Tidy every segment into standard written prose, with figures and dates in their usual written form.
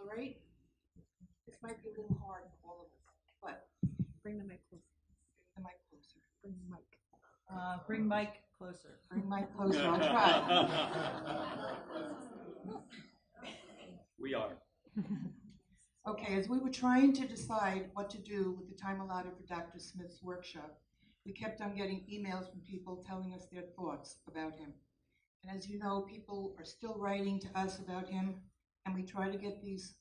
right? This might be a little hard for all of us, but Bring the mic closer. bring the mic closer. Bring the mic. Bring Mike closer. Bring mic closer. I'll try. We are. Okay, as we were trying to decide what to do with the time allotted for Dr. Smith's workshop, we kept on getting emails from people telling us their thoughts about him. And as you know, people are still writing to us about him, and we try to get these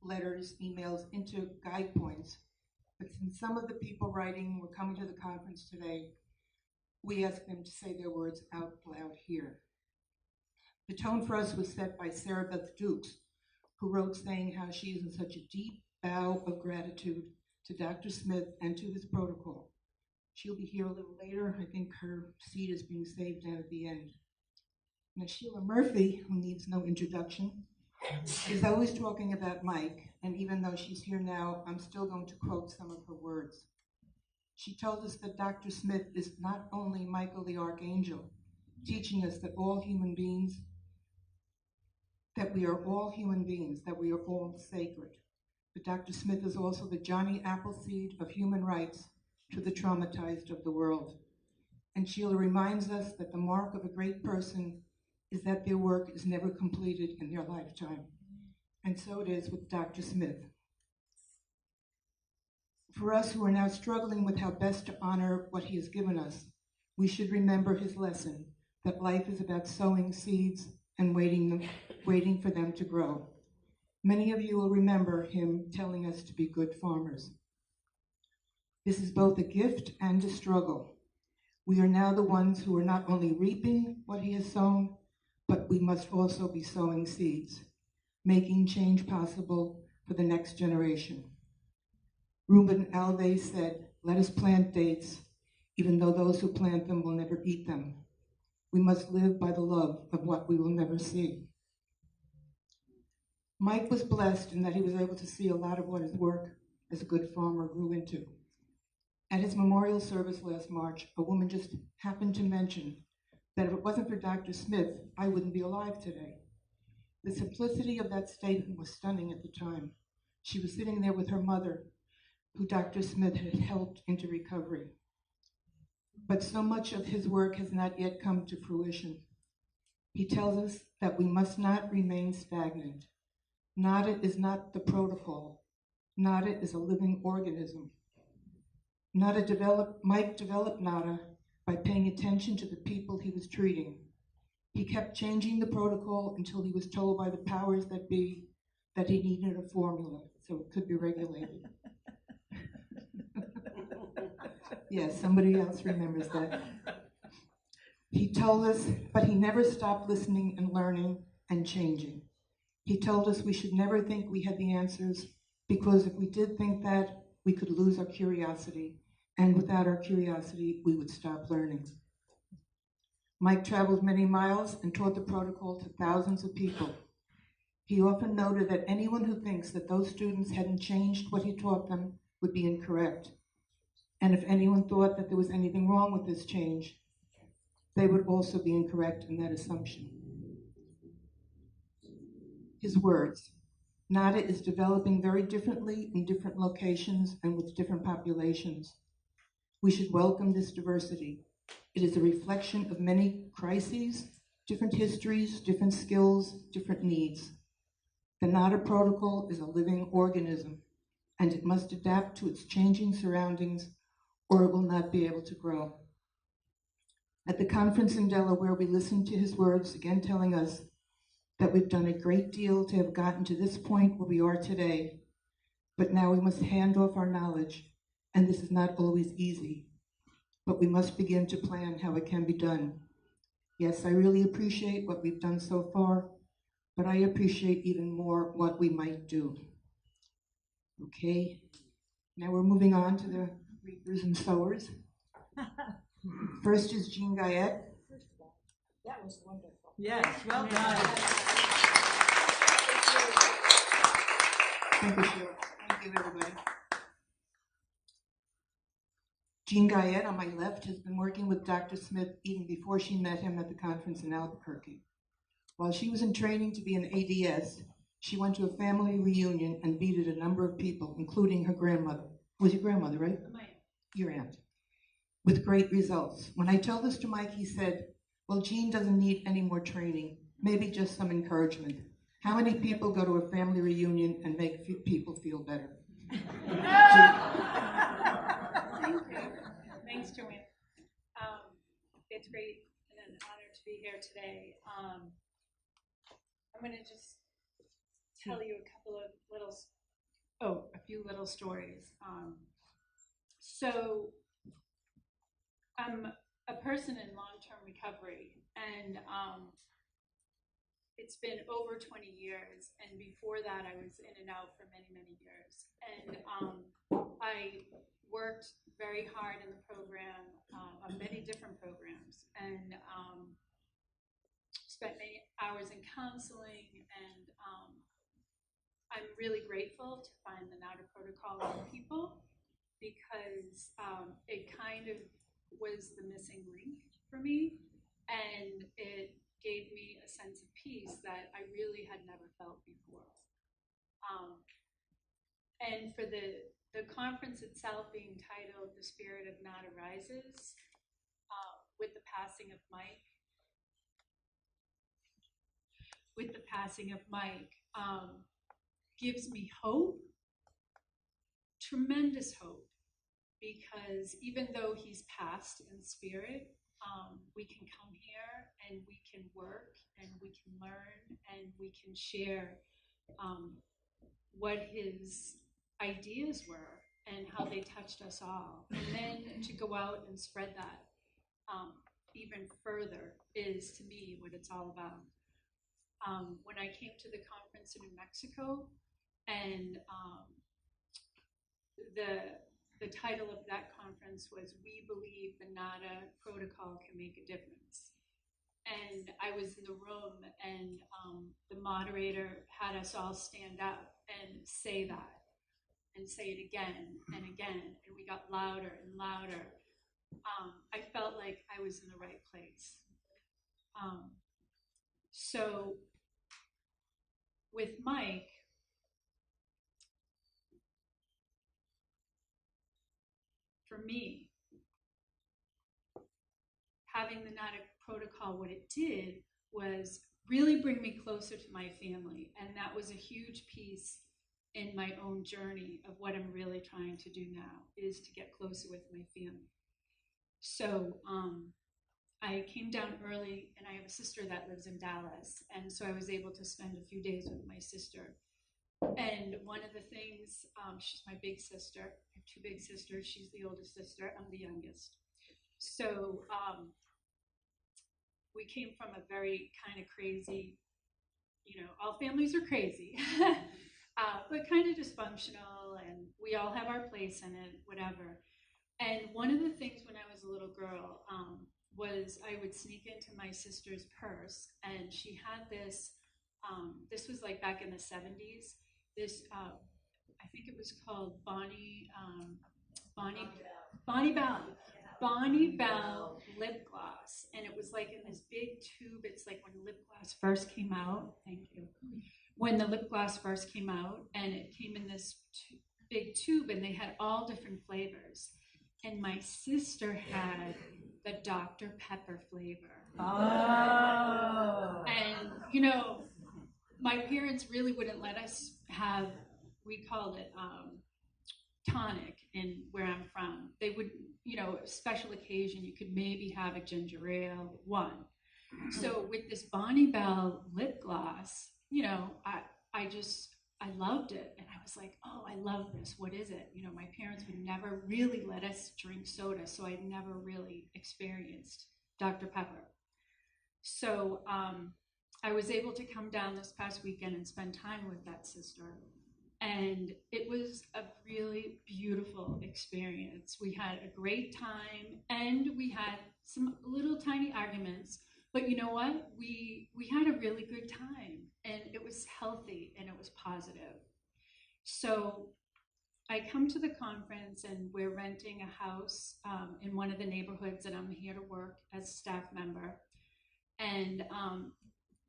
letters, emails into guide points. But since some of the people writing were coming to the conference today, we asked them to say their words out loud here. The tone for us was set by Sarah Beth Dukes, who wrote saying how she is in such a deep bow of gratitude to Dr. Smith and to his protocol. She'll be here a little later. I think her seat is being saved down at the end. Now, Sheila Murphy, who needs no introduction, is always talking about Mike, and even though she's here now, I'm still going to quote some of her words. She told us that Dr. Smith is not only Michael the Archangel, teaching us that all human beings, that we are all human beings, that we are all sacred. But Dr. Smith is also the Johnny Appleseed of human rights to the traumatized of the world. And Sheila reminds us that the mark of a great person is that their work is never completed in their lifetime. And so it is with Dr. Smith. For us who are now struggling with how best to honor what he has given us, we should remember his lesson that life is about sowing seeds and waiting for them to grow. Many of you will remember him telling us to be good farmers. This is both a gift and a struggle. We are now the ones who are not only reaping what he has sown, but we must also be sowing seeds, making change possible for the next generation. Reuben Alves said, "Let us plant dates, even though those who plant them will never eat them. We must live by the love of what we will never see." Mike was blessed in that he was able to see a lot of what his work as a good farmer grew into. At his memorial service last March, a woman just happened to mention that if it wasn't for Dr. Smith, I wouldn't be alive today. The simplicity of that statement was stunning at the time. She was sitting there with her mother, who Dr. Smith had helped into recovery. But so much of his work has not yet come to fruition. He tells us that we must not remain stagnant. NADA is not the protocol. NADA is a living organism. Mike developed NADA by paying attention to the people he was treating. He kept changing the protocol until he was told by the powers that be that he needed a formula so it could be regulated. Yes, somebody else remembers that. He told us, but he never stopped listening and learning and changing. He told us we should never think we had the answers, because if we did think that, we could lose our curiosity, and without our curiosity, we would stop learning. Mike traveled many miles and taught the protocol to thousands of people. He often noted that anyone who thinks that those students hadn't changed what he taught them would be incorrect. And if anyone thought that there was anything wrong with this change, they would also be incorrect in that assumption. His words, NADA is developing very differently in different locations and with different populations. We should welcome this diversity. It is a reflection of many crises, different histories, different skills, different needs. The NADA protocol is a living organism, and it must adapt to its changing surroundings, or it will not be able to grow. At the conference in Delaware, we listened to his words, again telling us that we've done a great deal to have gotten to this point where we are today, but now we must hand off our knowledge, and this is not always easy, but we must begin to plan how it can be done. Yes, I really appreciate what we've done so far, but I appreciate even more what we might do. Okay, now we're moving on to the reapers and sowers. First is Jean Guyette. That was wonderful. Yes, well done. Thank you, Sheila. Thank you, everybody. Jean Guyette, on my left, has been working with Dr. Smith even before she met him at the conference in Albuquerque. While she was in training to be an ADS, She went to a family reunion and beaded a number of people, including her grandmother. Was your grandmother, right? Your aunt. With great results. When I told this to Mike, he said, well, Jean doesn't need any more training, maybe just some encouragement. How many people go to a family reunion and make people feel better? Thank you. Thanks, Joanne. It's great and an honor to be here today. I'm going to just tell you a few little stories. So I'm a person in long-term recovery, and it's been over 20 years, and before that I was in and out for many, many years. And I worked very hard in the program, on many different programs, and spent many hours in counseling, and I'm really grateful to find the NADA protocol for people, because it kind of was the missing link for me, and it gave me a sense of peace that I really had never felt before. And for the conference itself being titled "The Spirit of NADA Rises," with the passing of Mike, gives me hope, tremendous hope, because even though he's passed in spirit, we can come here and we can work and we can learn and we can share what his ideas were and how they touched us all. And then to go out and spread that even further is, to me, what it's all about. When I came to the conference in New Mexico, and the title of that conference was "We Believe the NADA Protocol Can Make a Difference." And I was in the room, and the moderator had us all stand up and say that, and say it again and again, and we got louder and louder. I felt like I was in the right place. So with Mike, for me, having the NADA protocol, what it did was really bring me closer to my family. And that was a huge piece in my own journey of what I'm really trying to do now, is to get closer with my family. So I came down early, and I have a sister that lives in Dallas. And so I was able to spend a few days with my sister. And one of the things, she's my big sister. I have two big sisters. She's the oldest sister. I'm the youngest. So we came from a very kind of crazy, all families are crazy, but kind of dysfunctional, and we all have our place in it, whatever. And one of the things when I was a little girl was I would sneak into my sister's purse, and she had this, this was like back in the 70s, this, I think it was called Bonnie Bell lip gloss, and it was like in this big tube. It's like when lip gloss first came out. Thank you. When the lip gloss first came out, and it came in this big tube, and they had all different flavors. And my sister had the Dr. Pepper flavor. Oh. And my parents really wouldn't let us have. We called it tonic in where I'm from. They would, a special occasion, you could maybe have a ginger ale, one. So with this Bonnie Bell lip gloss, I loved it. And I was like, oh, I love this. What is it? My parents would never really let us drink soda, so I'd never really experienced Dr. Pepper. So I was able to come down this past weekend and spend time with that sister. And it was a really beautiful experience. We had a great time, and we had some little tiny arguments, but you know what? We had a really good time, and it was healthy, and it was positive. So I come to the conference, and we're renting a house in one of the neighborhoods, and I'm here to work as a staff member. And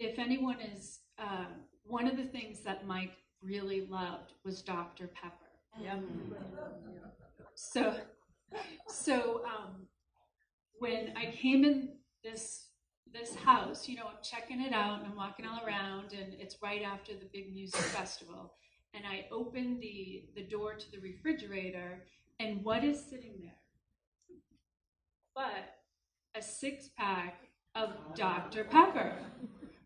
if anyone is one of the things that Mike really loved was Dr. Pepper. Yep. So when I came in this house, you know, I'm checking it out and I'm walking all around, and it's right after the big music festival. And I opened the door to the refrigerator, and what is sitting there but a 6-pack of Dr. Pepper.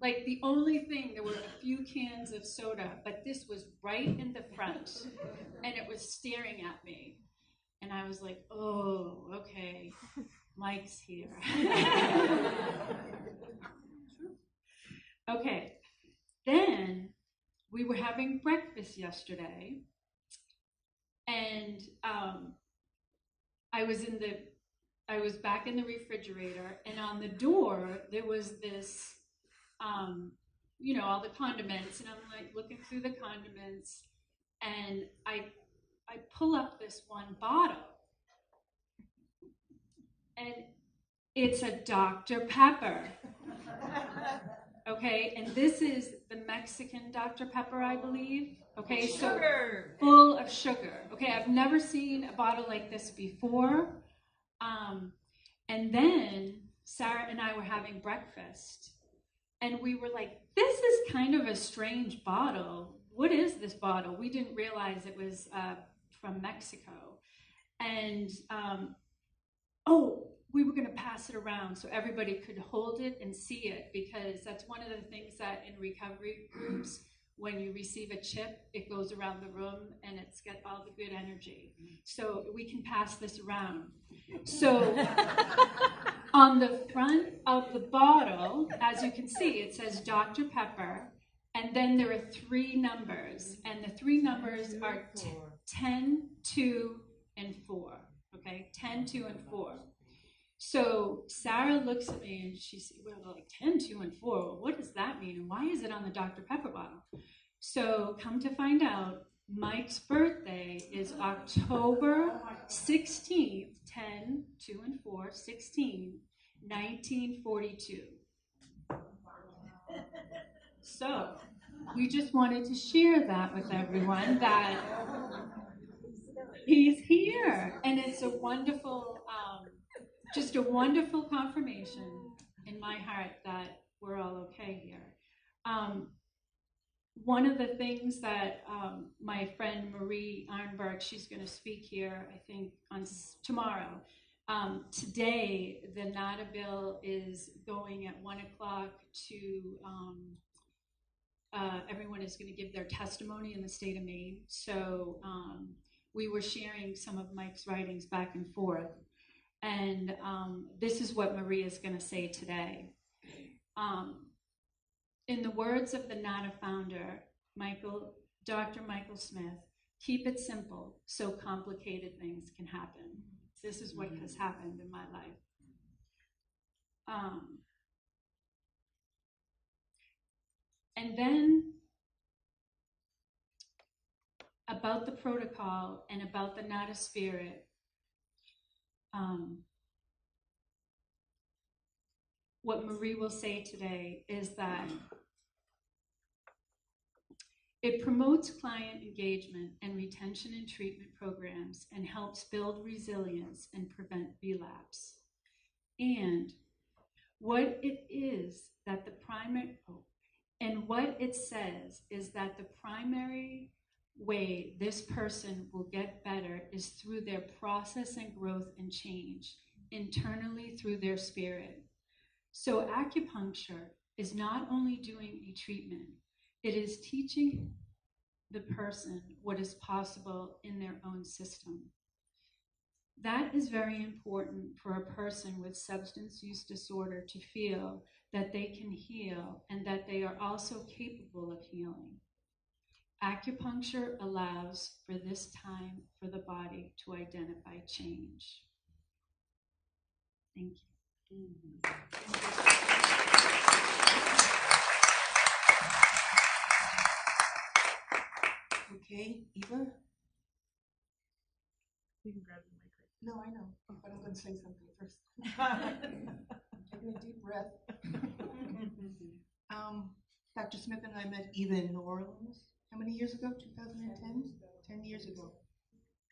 Like the only thing, there were a few cans of soda, but this was right in the front, and it was staring at me. And I was like, oh, okay, Mike's here. Okay, then we were having breakfast yesterday, and I was back in the refrigerator, and on the door there was this, you know, all the condiments, and I'm like looking through the condiments, and I pull up this one bottle, and it's a Dr. Pepper. Okay, and this is the Mexican Dr. Pepper, I believe. Okay, Sugar. So full of sugar. Okay, I've never seen a bottle like this before. And then Sarah and I were having breakfast, and we were like, this is kind of a strange bottle. What is this bottle? We didn't realize it was from Mexico. And we were going to pass it around so everybody could hold it and see it, because that's one of the things that in recovery groups, when you receive a chip, it goes around the room and it's got all the good energy. So we can pass this around. So on the front of the bottle, as you can see, it says Dr. Pepper, and then there are 3 numbers, and the 3 numbers are 10, 2, and 4. Okay, 10, 2, and 4. So Sarah looks at me and she said, well, like 10, 2, and 4, well, what does that mean? And why is it on the Dr. Pepper bottle? So come to find out, Mike's birthday is October 16th, 10, 2, and 4, 16, 1942. So we just wanted to share that with everyone, that he's here. And it's a wonderful, just a wonderful confirmation in my heart that we're all okay here. One of the things that my friend Marie Arnberg, she's going to speak here, I think, on tomorrow. Today, the NADA bill is going at 1 o'clock to, everyone is going to give their testimony in the state of Maine. So we were sharing some of Mike's writings back and forth. And this is what Marie is going to say today. In the words of the NADA founder, Dr. Michael Smith, keep it simple so complicated things can happen. This is what has happened in my life. And then about the protocol and about the NADA spirit, what Marie will say today is that it promotes client engagement and retention in treatment programs and helps build resilience and prevent relapse. And what it is that what it says is that the primary way this person will get better is through their process and growth and change internally through their spirit. So acupuncture is not only doing a treatment, it is teaching the person what is possible in their own system. That is very important for a person with substance use disorder to feel that they can heal and that they are also capable of healing. Acupuncture allows for this time for the body to identify change. Thank you. Okay, Eva? You can grab the mic. No, I know, but I'm going to say something first. Taking a deep breath. Dr. Smith and I met Eva in New Orleans. How many years ago? 2010? 10 years ago.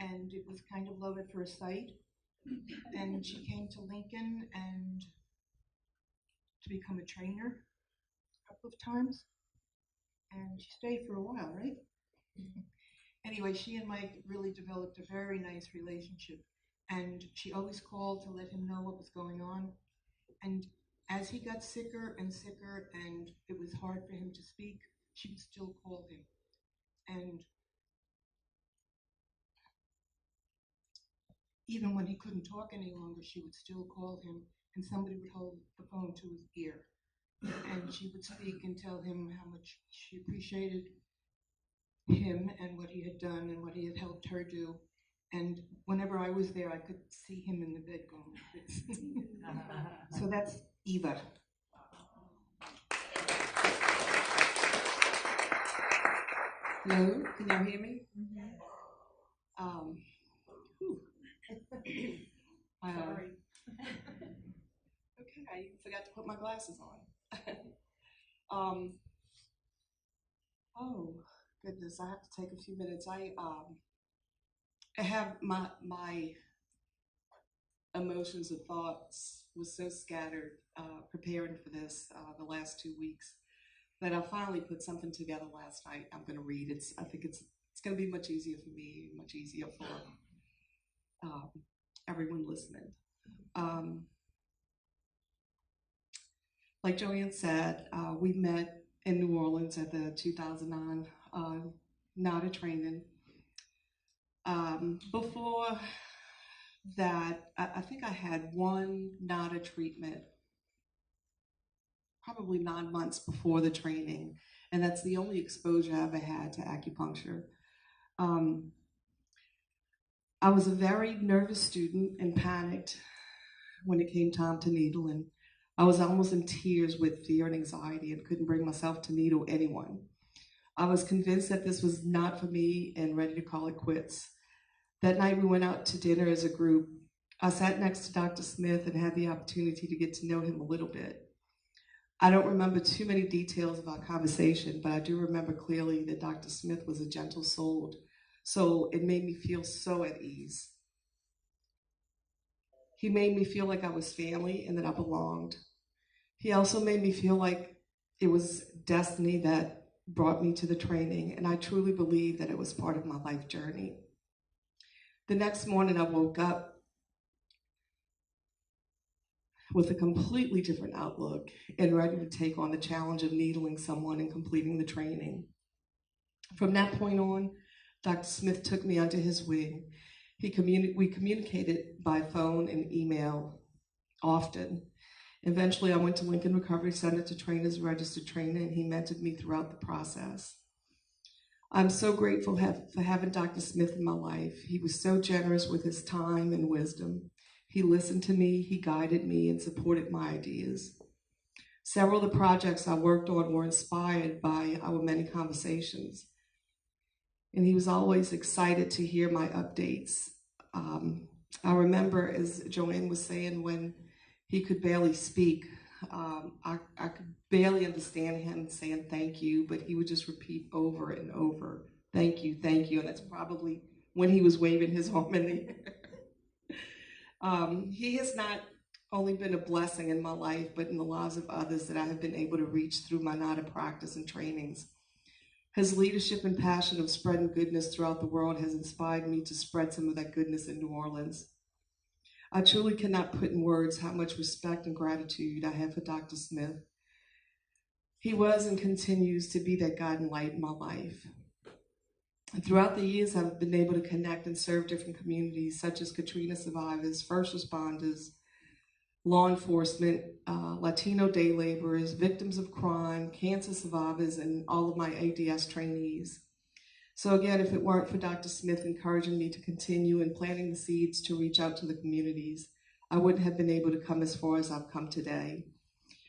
And it was kind of love at first sight. And she came to Lincoln and to become a trainer a couple of times. And she stayed for a while, right? Anyway, she and Mike really developed a very nice relationship. And she always called to let him know what was going on. And as he got sicker and sicker and it was hard for him to speak, she would still call him. And even when he couldn't talk any longer, she would still call him, and somebody would hold the phone to his ear. And she would speak and tell him how much she appreciated him and what he had done and what he had helped her do. And whenever I was there, I could see him in the bed going like this. So that's Eva. Hello, can y'all hear me? Sorry. Okay, I forgot to put my glasses on. Oh goodness, I have to take a few minutes. I have my emotions and thoughts was so scattered preparing for this the last 2 weeks that I finally put something together last night. I'm going to read. I think it's going to be much easier for me, much easier for everyone listening. Like Joanne said, we met in New Orleans at the 2009 NADA training. Before that, I think I had one NADA treatment probably 9 months before the training, and that's the only exposure I ever had to acupuncture. I was a very nervous student and panicked when it came time to needle, and I was almost in tears with fear and anxiety and couldn't bring myself to needle anyone. I was convinced that this was not for me and ready to call it quits. That night we went out to dinner as a group. I sat next to Dr. Smith and had the opportunity to get to know him a little bit. I don't remember too many details of our conversation, but I do remember clearly that Dr. Smith was a gentle soul, so it made me feel so at ease. He made me feel like I was family and that I belonged. He also made me feel like it was destiny that brought me to the training, and I truly believe that it was part of my life journey. The next morning I woke up with a completely different outlook and ready to take on the challenge of needling someone and completing the training. From that point on, Dr. Smith took me under his wing. We communicated by phone and email often. Eventually, I went to Lincoln Recovery Center to train as a registered trainer, and he mentored me throughout the process. I'm so grateful for having Dr. Smith in my life. He was so generous with his time and wisdom. He listened to me, he guided me, and supported my ideas. Several of the projects I worked on were inspired by our many conversations. And he was always excited to hear my updates. I remember, as Joanne was saying, when he could barely speak, I could barely understand him saying thank you, but he would just repeat over and over, thank you, and that's probably when he was waving his arm in the air. He has not only been a blessing in my life, but in the lives of others that I have been able to reach through my NADA practice and trainings. His leadership and passion of spreading goodness throughout the world has inspired me to spread some of that goodness in New Orleans. I truly cannot put in words how much respect and gratitude I have for Dr. Smith. He was and continues to be that guiding light in my life. And throughout the years, I've been able to connect and serve different communities such as Katrina survivors, first responders, law enforcement, Latino day laborers, victims of crime, cancer survivors, and all of my ADS trainees. So again, if it weren't for Dr. Smith encouraging me to continue and planting the seeds to reach out to the communities, I wouldn't have been able to come as far as I've come today.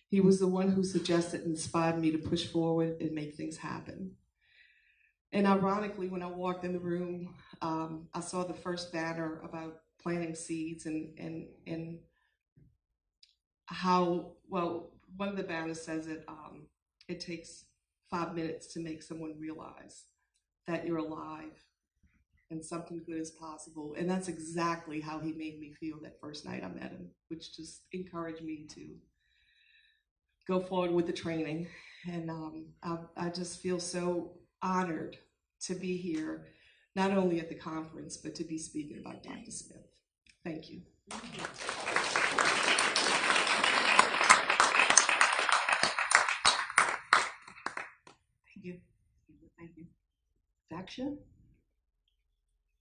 He was the one who suggested and inspired me to push forward and make things happen. And ironically, when I walked in the room, I saw the first banner about planting seeds and how, well, one of the banners says it takes 5 minutes to make someone realize that you're alive and something good is possible. And that's exactly how he made me feel that first night I met him, which just encouraged me to go forward with the training. And I just feel so honored to be here, not only at the conference, but to be speaking about Dr. Smith. Thank you. Thank you. Thank you. Daksha?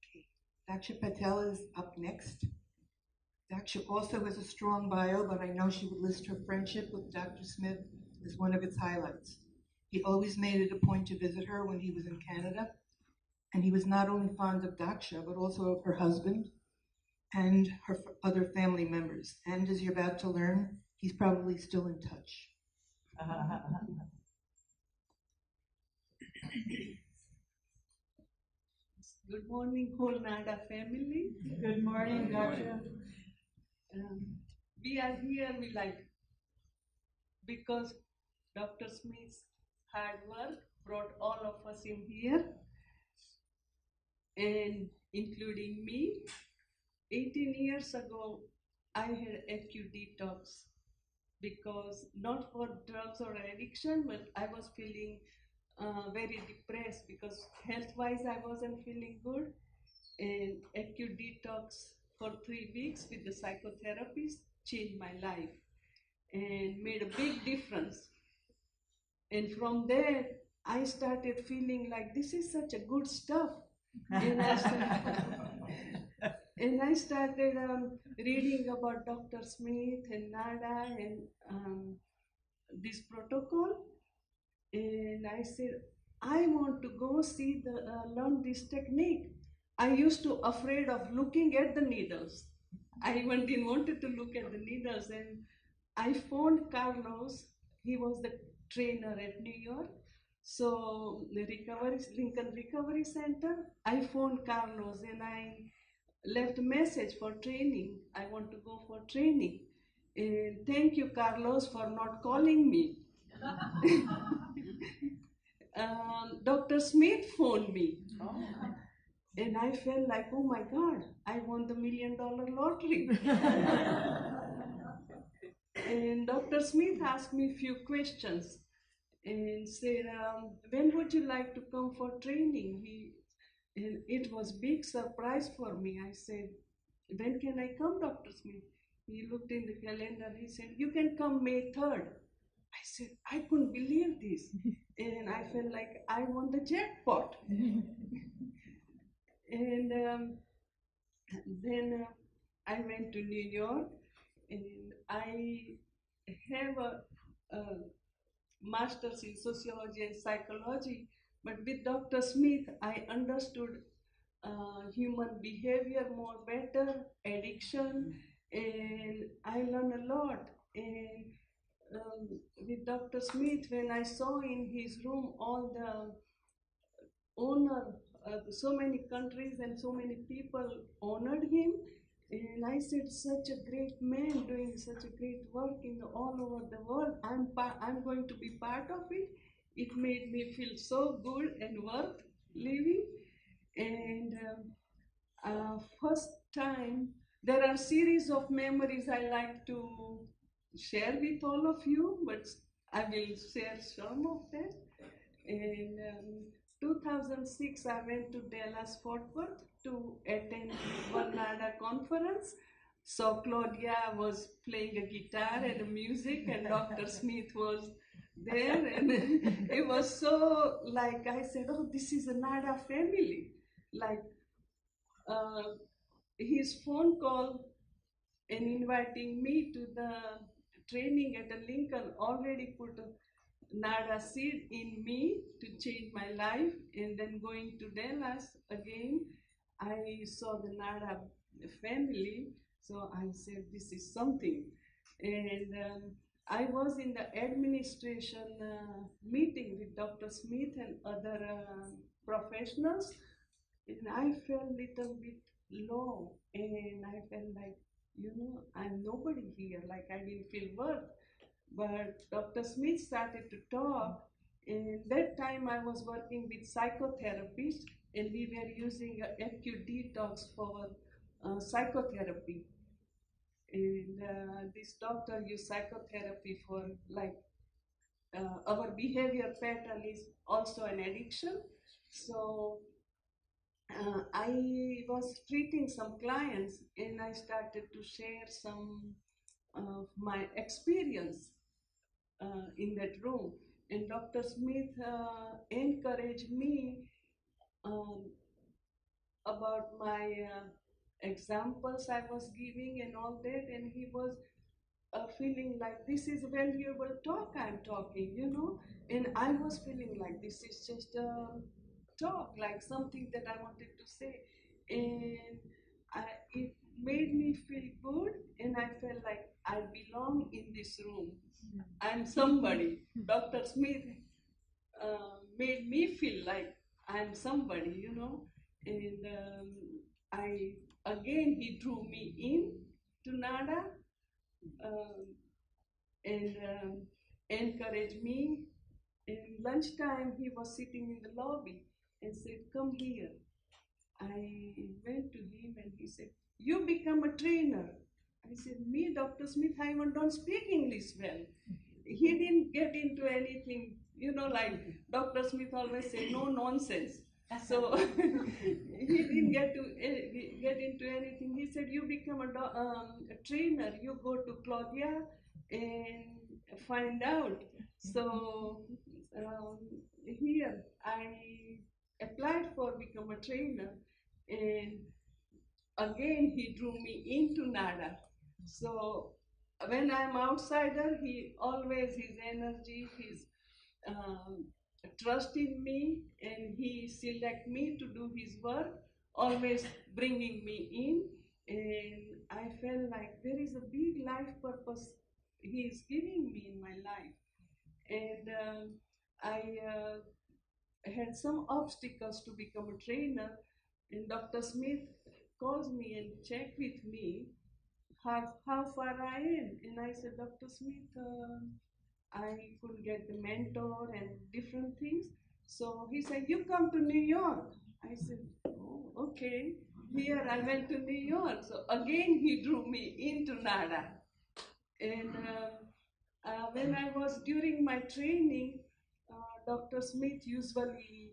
Okay. Daksha Patel is up next. Daksha also has a strong bio, but I know she would list her friendship with Dr. Smith as one of its highlights. He always made it a point to visit her when he was in Canada, and he was not only fond of Daksha, but also of her husband and her other family members. And as you're about to learn, he's probably still in touch. Good morning, whole NADA family. Good morning, Daksha. We are here, because Dr. Smith's hard work brought all of us in here, and including me. 18 years ago, I had acute detox because not for drugs or addiction, but I was feeling very depressed because health-wise I wasn't feeling good, and acute detox for 3 weeks with the psychotherapist changed my life and made a big difference. And from there, I started feeling like this is such a good stuff. And I started reading about Dr. Smith and NADA and this protocol. And I said, I want to go see learn this technique. I used to afraid of looking at the needles. I even didn't wanted to look at the needles. And I phoned Carlos. He was the trainer at New York. So the Lincoln Recovery Center, I phoned Carlos and I left a message for training. I want to go for training. And thank you, Carlos, for not calling me. Dr. Smith phoned me. And I felt like, oh my God, I won the $1 million lottery. And Dr. Smith asked me a few questions and said, when would you like to come for training? And it was big surprise for me. I said, when can I come, Dr. Smith? He looked in the calendar. He said, you can come May 3rd. I said, I couldn't believe this. And I felt like I won the jackpot. And then I went to New York, and I have a master's in sociology and psychology, but with Dr. Smith, I understood human behavior more better, addiction, and I learned a lot. And with Dr. Smith, when I saw in his room all the honor, so many countries and so many people honored him, and I said, such a great man doing such a great work all over the world. I'm going to be part of it. It made me feel so good and worth living. And first time, there are series of memories I like to share with all of you, but I will share some of them. In 2006, I went to Dallas, Fort Worth to attend one NADA conference. So Claudia was playing a guitar and a music, and Dr. Smith was there. And it was so like, I said, oh, this is a NADA family. Like his phone call and inviting me to the training at the Lincoln already put a NADA seed in me to change my life. And then going to Dallas again, I saw the NADA family. So I said, this is something. And I was in the administration meeting with Dr. Smith and other professionals, and I felt a little bit low, and I felt like, I'm nobody here, like I didn't feel worth. But Dr. Smith started to talk, And that time I was working with psychotherapists, and we were using acute detox for psychotherapy. And this doctor used psychotherapy for like our behavior pattern is also an addiction. So I was treating some clients, and I started to share some of my experience in that room. And Dr. Smith encouraged me um, about my examples I was giving and all that, and he was feeling like this is valuable talk I'm talking, and I was feeling like this is just a talk, like something that I wanted to say, and it made me feel good, and I felt like I belong in this room. I'm somebody. Dr. Smith made me feel like I'm somebody, and I again he drew me in to NADA, um, and encouraged me. In lunchtime, he was sitting in the lobby and said, "Come here." I went to him and he said, "You become a trainer." I said, "Me, Dr. Smith, I even don't speak English well." He didn't get into anything, like Dr. Smith always said, no nonsense. So he didn't get into anything. He said, "You become a trainer, you go to Claudia and find out." So here I applied for become a trainer, and again he drew me into NADA. So when I'm outsider, he always his energy, his um, trust in me, and he select me to do his work, always bringing me in, and I felt like there is a big life purpose he is giving me in my life, and I had some obstacles to become a trainer, and Dr. Smith calls me and check with me how far I am. And I said, "Dr. Smith, I couldn't get the mentor and different things." So he said, "You come to New York." I said, "Oh, okay." Here I went to New York. So again, he drew me into NADA. And when I was during my training, Dr. Smith usually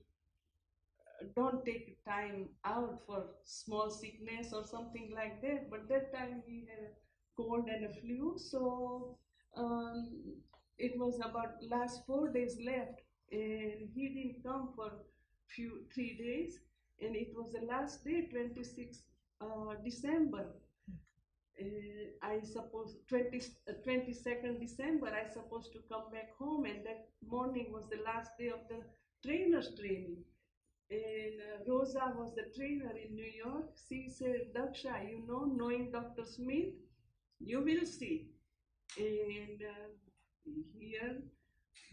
don't take time out for small sickness or something like that. But that time he had a cold and a flu, so um, it was about last 4 days left, and he didn't come for 3 days, and it was the last day, 26th December. I suppose 22nd December, I supposed to come back home, and that morning was the last day of the trainer's training. And Rosa was the trainer in New York. She said, "Daksha, knowing Dr. Smith, you will see." And here,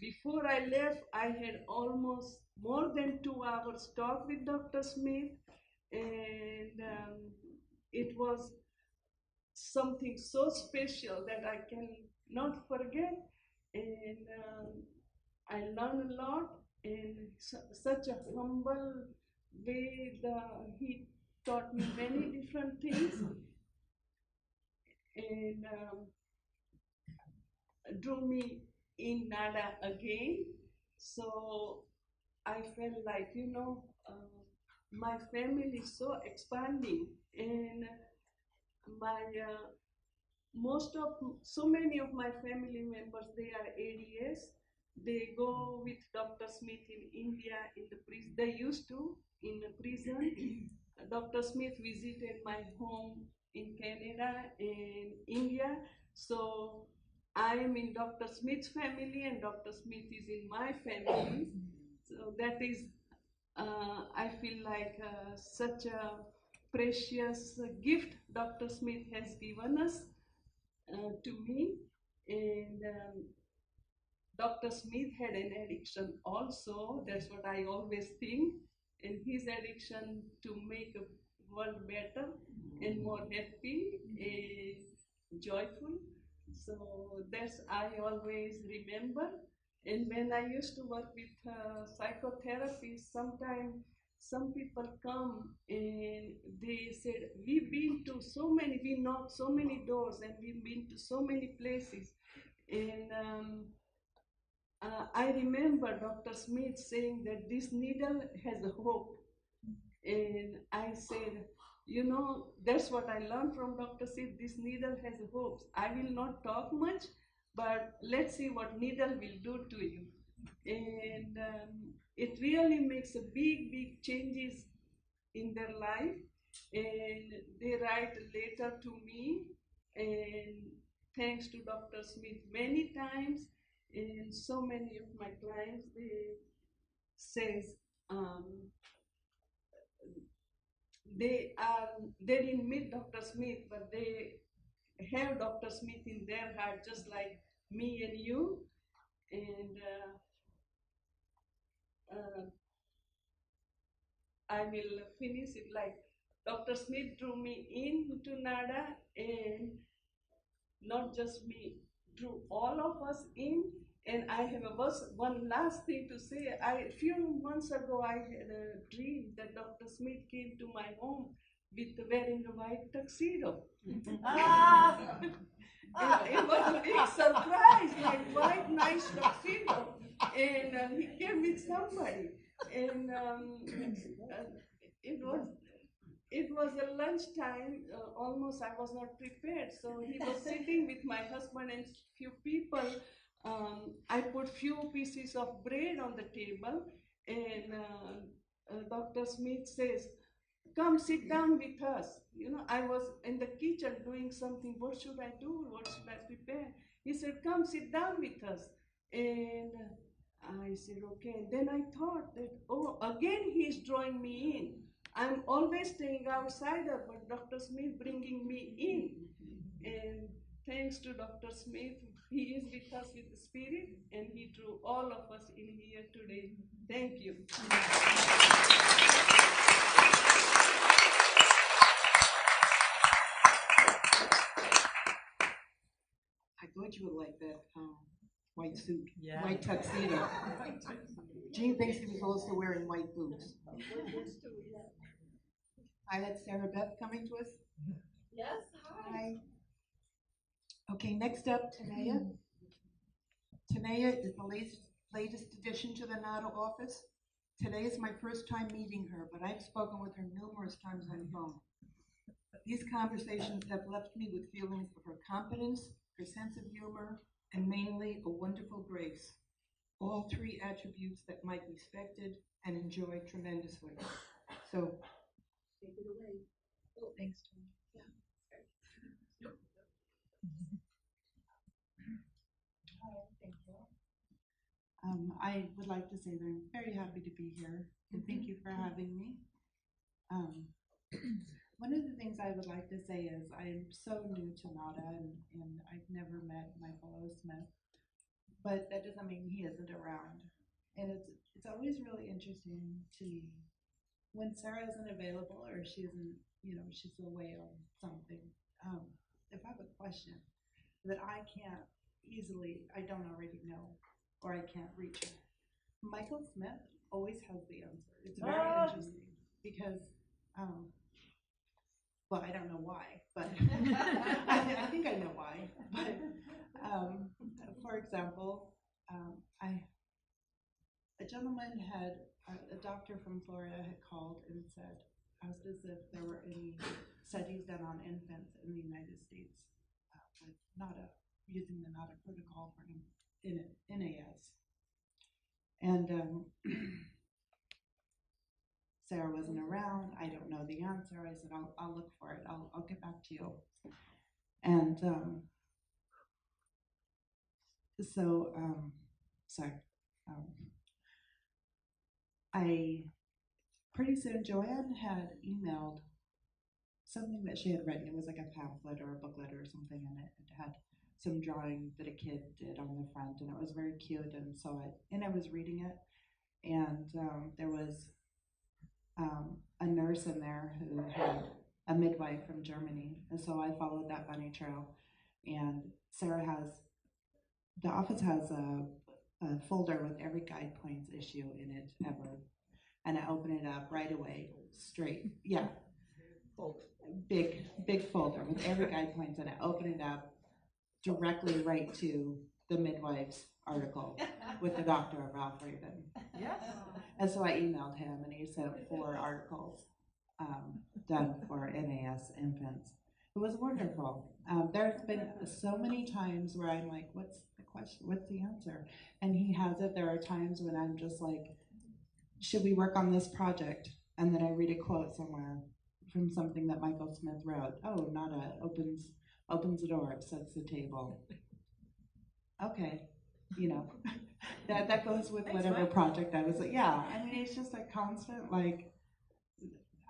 before I left, I had almost more than 2 hours talk with Dr. Smith, and it was something so special that I can not forget. And I learned a lot, and such a humble way. He taught me many different things, and drew me in NADA again. So I felt like, my family is so expanding, and my so many of my family members, they are ADS. They go with Dr. Smith in India in the prison. They used to in the prison. Dr. Smith visited my home in Canada and India. So I am in Dr. Smith's family, and Dr. Smith is in my family. So that is, I feel like such a precious gift Dr. Smith has given us to me. And Dr. Smith had an addiction also. That's what I always think. And his addiction to make a world better and more happy and joyful. So that's I always remember. And when I used to work with psychotherapy, sometimes some people come and they said, we've been to so many, we knocked so many doors and we've been to so many places. And I remember Dr. Smith saying that this needle has a hope. And I said, you know, that's what I learned from Dr. Smith. This needle has hopes. I will not talk much, but let's see what needle will do to you. And it really makes a big changes in their life. And they write a letter to me, and thanks to Dr. Smith many times, and so many of my clients, they says, they didn't meet Dr. Smith, but they have Dr. Smith in their heart, just like me and you. And I will finish it like Dr. Smith drew me into NADA, and not just me, drew all of us in. And I have one last thing to say. A few months ago, I had a dream that Dr. Smith came to my home with wearing a white tuxedo. It was a big surprise, like white, nice tuxedo. And he came with somebody. And it was a lunchtime, almost I was not prepared. So he was sitting with my husband and few people. I put few pieces of bread on the table, and Dr. Smith says, come sit down with us. You know, I was in the kitchen doing something. What should I do? What should I prepare? He said, come sit down with us. And I said, okay. And then I thought that, oh, again he's drawing me in. I'm always staying outsider, but Dr. Smith bringing me in. And thanks to Dr. Smith, he is with us with the spirit, and he drew all of us in here today. Thank you. I thought you would like that white suit, Yeah. white tuxedo. Jean thinks he was also wearing white boots. Hi, that's Sarah Beth coming to us. Yes, hi. Hi. Okay, next up, Tanea. Tanea is the latest addition to the NADA office. Today is my first time meeting her, but I've spoken with her numerous times on the phone. These conversations have left me with feelings of her competence, her sense of humor, and mainly a wonderful grace. All three attributes that Mike respected and enjoyed tremendously. So, take it away. Oh, thanks, Tom. Yeah. Hi, thank you. I would like to say that I'm very happy to be here, and thank you for having me. One of the things I would like to say is I'm so new to NADA, and I've never met Michael O. Smith, but that doesn't mean he isn't around. And it's always really interesting to me when Sarah isn't available or she isn't, she's away on something. If I have a question that I don't already know, or I can't reach her, Michael Smith always has the answer. It's very interesting because, well, I don't know why, but I think I know why. But for example, a gentleman a doctor from Florida had called and asked us if there were any studies done on infants in the United States with using the NADA protocol for NAS. And Sarah wasn't around. I don't know the answer. I said, I'll look for it. I'll get back to you. And pretty soon Joanne had emailed something that she had written. It was like a pamphlet or a booklet or something, and it had some drawing that a kid did on the front, and it was very cute. And I was reading it, and there was a nurse in there who had a midwife from Germany, and so I followed that bunny trail. And the office has a folder with every guide points issue in it ever, and I open it up right away, straight. Yeah, big folder with every guide points, and I open it up directly right to the midwife's article with the doctor of Ralph Raven. Yeah. And so I emailed him, and he sent 4 articles done for NAS infants. It was wonderful. There's been so many times where I'm like, what's the question? What's the answer? And he has it. There are times when I'm just like, should we work on this project? And then I read a quote somewhere from something that Michael Smith wrote. Oh, Nada opens the door, upsets the table. Okay, you know, that goes with whatever project I was like, yeah, I mean, it's just a constant, like,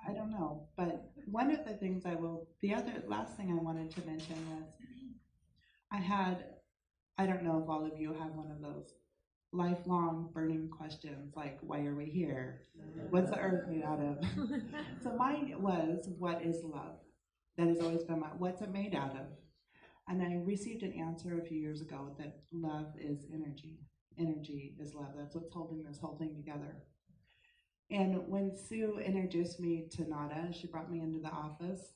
I don't know. But one of the things last thing I wanted to mention was I don't know if all of you have one of those lifelong burning questions, like, why are we here? What's the earth made out of? So mine was, what is love? That has always been what's it made out of? And I received an answer a few years ago that love is energy. Energy is love. That's what's holding this whole thing together. And when Sue introduced me to Nada, she brought me into the office.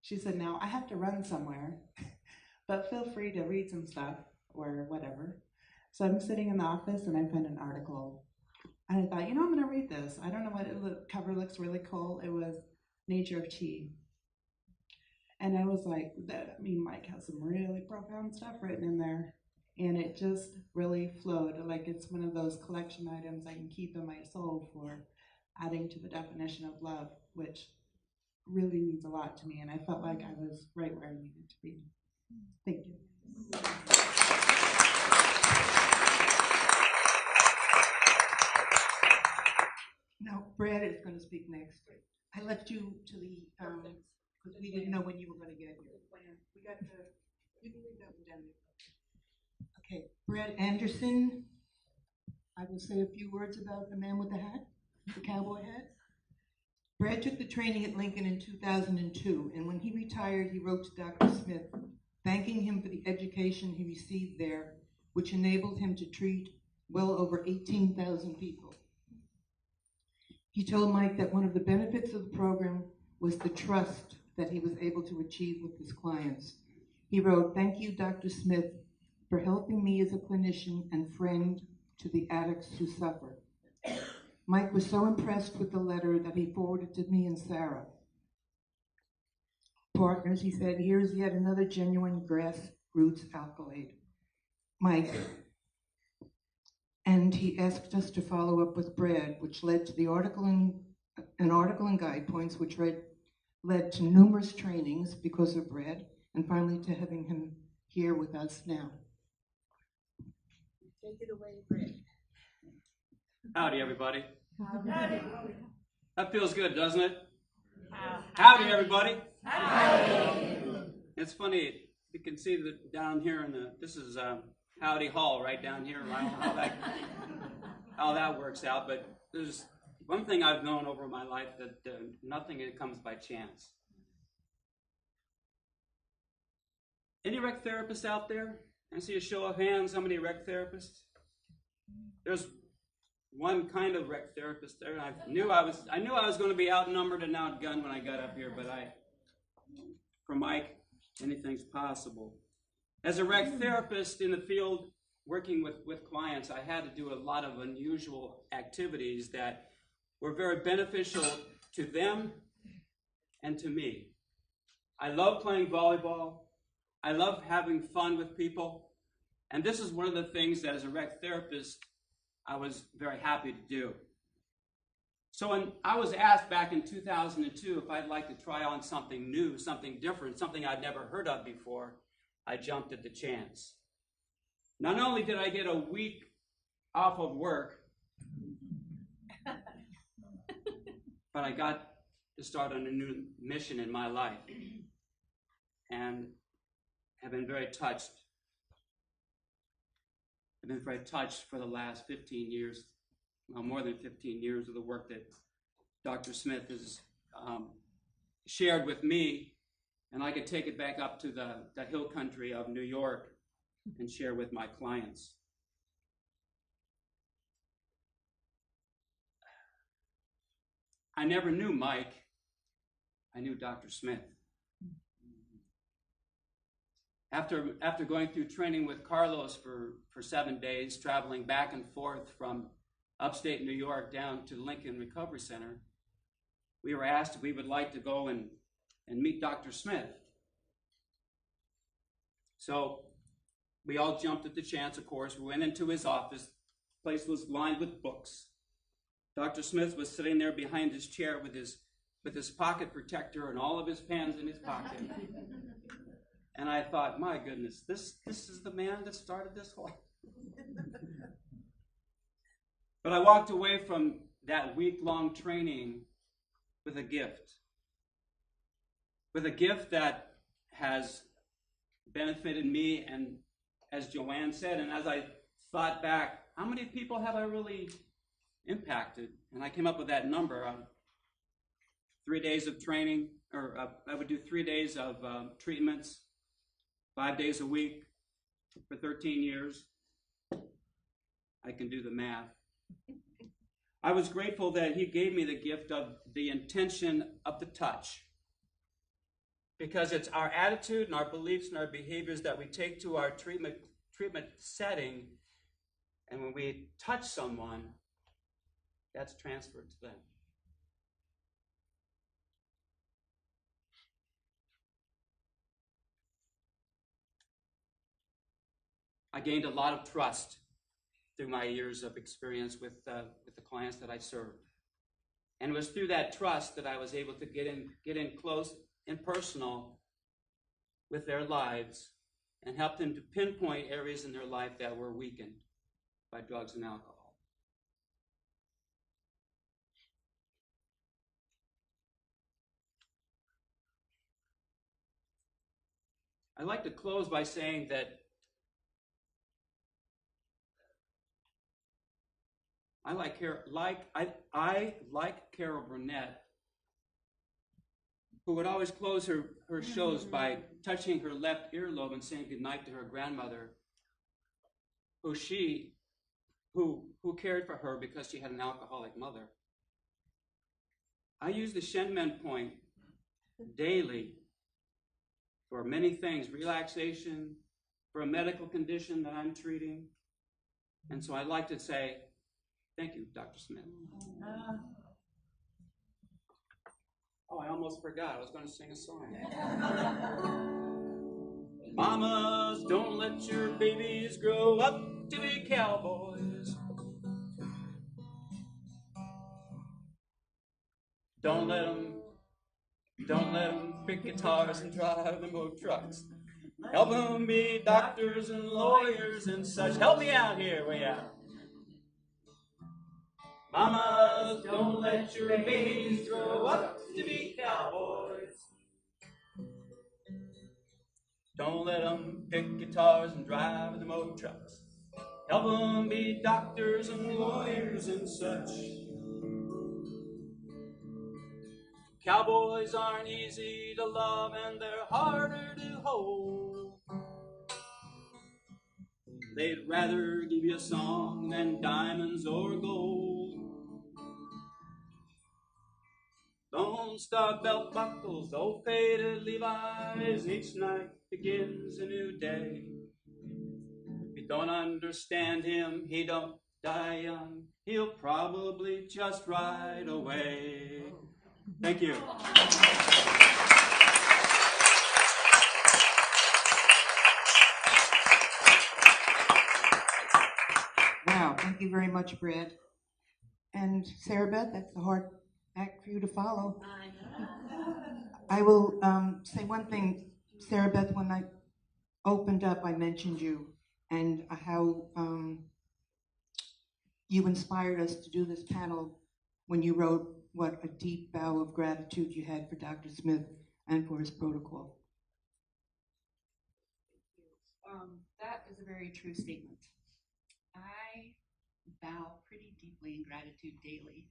She said, now I have to run somewhere, but feel free to read some stuff or whatever. So I'm sitting in the office and I find an article. And I thought, I'm going to read this. I don't know what cover looks really cool. It was Nature of Chi. And I was like, Mike has some really profound stuff written in there. And it just really flowed. Like it's one of those collection items I can keep in my soul for adding to the definition of love, which really means a lot to me. And I felt like I was right where I needed to be. Thank you. Now, Brad is going to speak next. I left you to the, because we didn't know when you were going to get here. We got the, you can leave that one down there. Okay, Brad Anderson. I will say a few words about the man with the hat, the cowboy hat. Brad took the training at Lincoln in 2002, and when he retired, he wrote to Dr. Smith, thanking him for the education he received there, which enabled him to treat well over 18,000 people. He told Mike that one of the benefits of the program was the trust that he was able to achieve with his clients. He wrote, thank you, Dr. Smith, for helping me as a clinician and friend to the addicts who suffer. Mike was so impressed with the letter that he forwarded to me and Sarah. Partners, he said, here's yet another genuine grassroots accolade. Mike. And he asked us to follow up with Brad, which led to the article in Guide Points, which led to numerous trainings because of Brad, and finally to having him here with us now. Take it away, Brad. Howdy, everybody. Howdy. That feels good, doesn't it? Howdy, everybody. Howdy. It's funny, you can see that down here this is Howdy Hall right down here. I don't know how that works out, but there's one thing I've known over my life, that nothing comes by chance. Any rec therapists out there? I see a show of hands. How many rec therapists? There's one kind of rec therapist there. I knew I was going to be outnumbered and outgunned when I got up here, but for Mike, anything's possible. As a rec therapist in the field, working with clients, I had to do a lot of unusual activities that were very beneficial to them and to me. I love playing volleyball. I love having fun with people. And this is one of the things that as a rec therapist, I was very happy to do. So when I was asked back in 2002 if I'd like to try on something new, something different, something I'd never heard of before, I jumped at the chance. Not only did I get a week off of work, but I got to start on a new mission in my life and have been very touched. I've been very touched for the last 15 years, well, more than 15 years of the work that Dr. Smith has shared with me, and I could take it back up to the hill country of New York and share with my clients. I never knew Mike. I knew Dr. Smith. After going through training with Carlos for 7 days, traveling back and forth from upstate New York down to Lincoln Recovery Center, we were asked if we would like to go and meet Dr. Smith. So we all jumped at the chance, of course. We went into his office. The place was lined with books. Dr. Smith was sitting there behind his chair with his pocket protector and all of his pens in his pocket. And I thought, my goodness, this is the man that started this whole. But I walked away from that week-long training with a gift. With a gift that has benefited me, and as Joanne said, and as I thought back, how many people have I really impacted? And I came up with that number. 3 days of training, or I would do 3 days of treatments, 5 days a week for 13 years. I can do the math. I was grateful that he gave me the gift of the intention of the touch, because it's our attitude and our beliefs and our behaviors that we take to our treatment setting, and when we touch someone, that's transferred to them. I gained a lot of trust through my years of experience with the clients that I served. And it was through that trust that I was able to get in close and personal with their lives and help them to pinpoint areas in their life that were weakened by drugs and alcohol. I'd like to close by saying that I like Carol Burnett, who would always close her shows by touching her left earlobe and saying goodnight to her grandmother, who cared for her because she had an alcoholic mother. I use the Shenmen point daily for many things, relaxation, for a medical condition that I'm treating. And so I'd like to say, thank you, Dr. Smith. Oh, I almost forgot. I was going to sing a song. Mamas, don't let your babies grow up to be cowboys. Don't let them pick guitars and drive them old trucks. Help them be doctors and lawyers and such. Help me out here, way out. Mamas, don't let your babies grow up to be cowboys. Don't let them pick guitars and drive them old trucks. Help them be doctors and lawyers and such. Cowboys aren't easy to love and they're harder to hold. They'd rather give you a song than diamonds or gold. Lone Star belt buckles, old faded Levi's, each night begins a new day. If you don't understand him, he don't die young. He'll probably just ride away. Thank you. Wow, thank you very much, Brad. And Sarah Beth, that's a hard act for you to follow. I will say one thing, Sarah Beth, when I opened up, I mentioned you and how you inspired us to do this panel when you wrote what a deep bow of gratitude you had for Dr. Smith and for his protocol. That is a very true statement. I bow pretty deeply in gratitude daily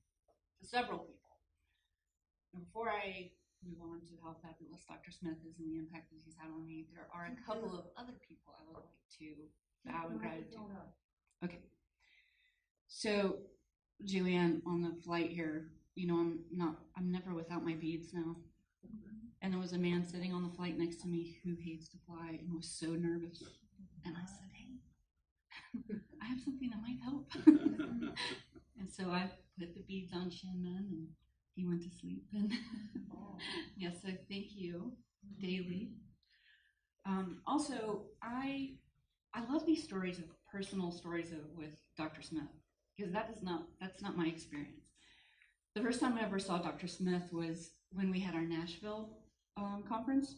to several people. And before I move on to how fabulous Dr. Smith is and the impact that he's had on me, there are a couple of other people I would like to bow in gratitude. Okay. So, Julianne, on the flight here, I'm never without my beads now. And there was a man sitting on the flight next to me who hates to fly and was so nervous. And I said, hey, I have something that might help. And so I put the beads on Shinman and he went to sleep. And yes, so thank you daily. Also, I love these stories of personal stories with Dr. Smith, because that's not my experience. The first time I ever saw Dr. Smith was when we had our Nashville conference,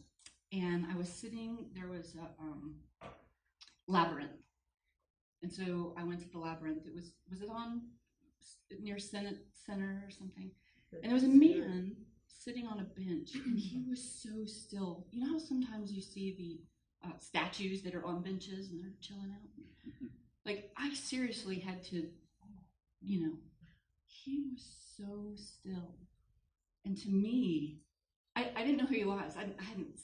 and I was sitting, there was a labyrinth. And so I went to the labyrinth. Was it on near Senate Center or something? And there was a man sitting on a bench, and he was so still. You know how sometimes you see the statues that are on benches and they're chilling out? Like, I seriously had to, he was so still. And to me, I didn't know who he was. I hadn't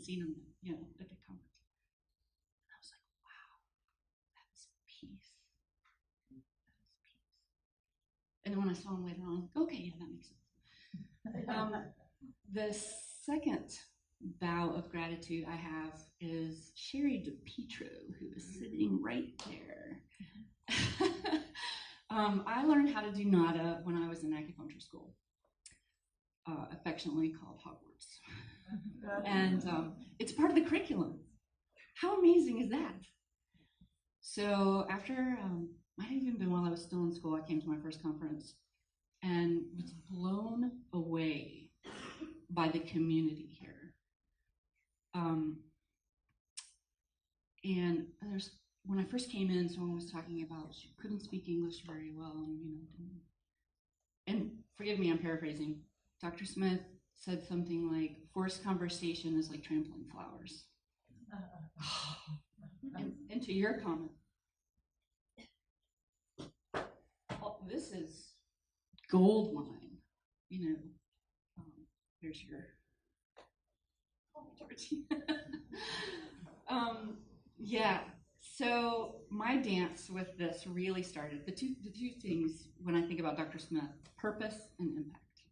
seen him, at the conference. And I was like, wow, that's peace. That is peace. And then when I saw him later on, okay, yeah, that makes sense. The second bow of gratitude I have is Sherry DePietro, who is sitting right there. I learned how to do nada when I was in acupuncture school, affectionately called Hogwarts. And it's part of the curriculum. How amazing is that? So after, might have even been while I was still in school, I came to my first conference and was blown away by the community here. And when I first came in, someone was talking about she couldn't speak English very well, and forgive me, I'm paraphrasing. Dr. Smith said something like, forced conversation is like trampling flowers. And to your comment, this is gold mine, there's your yeah, so my dance with this really started. The two things when I think about Dr. Smith: purpose and impact.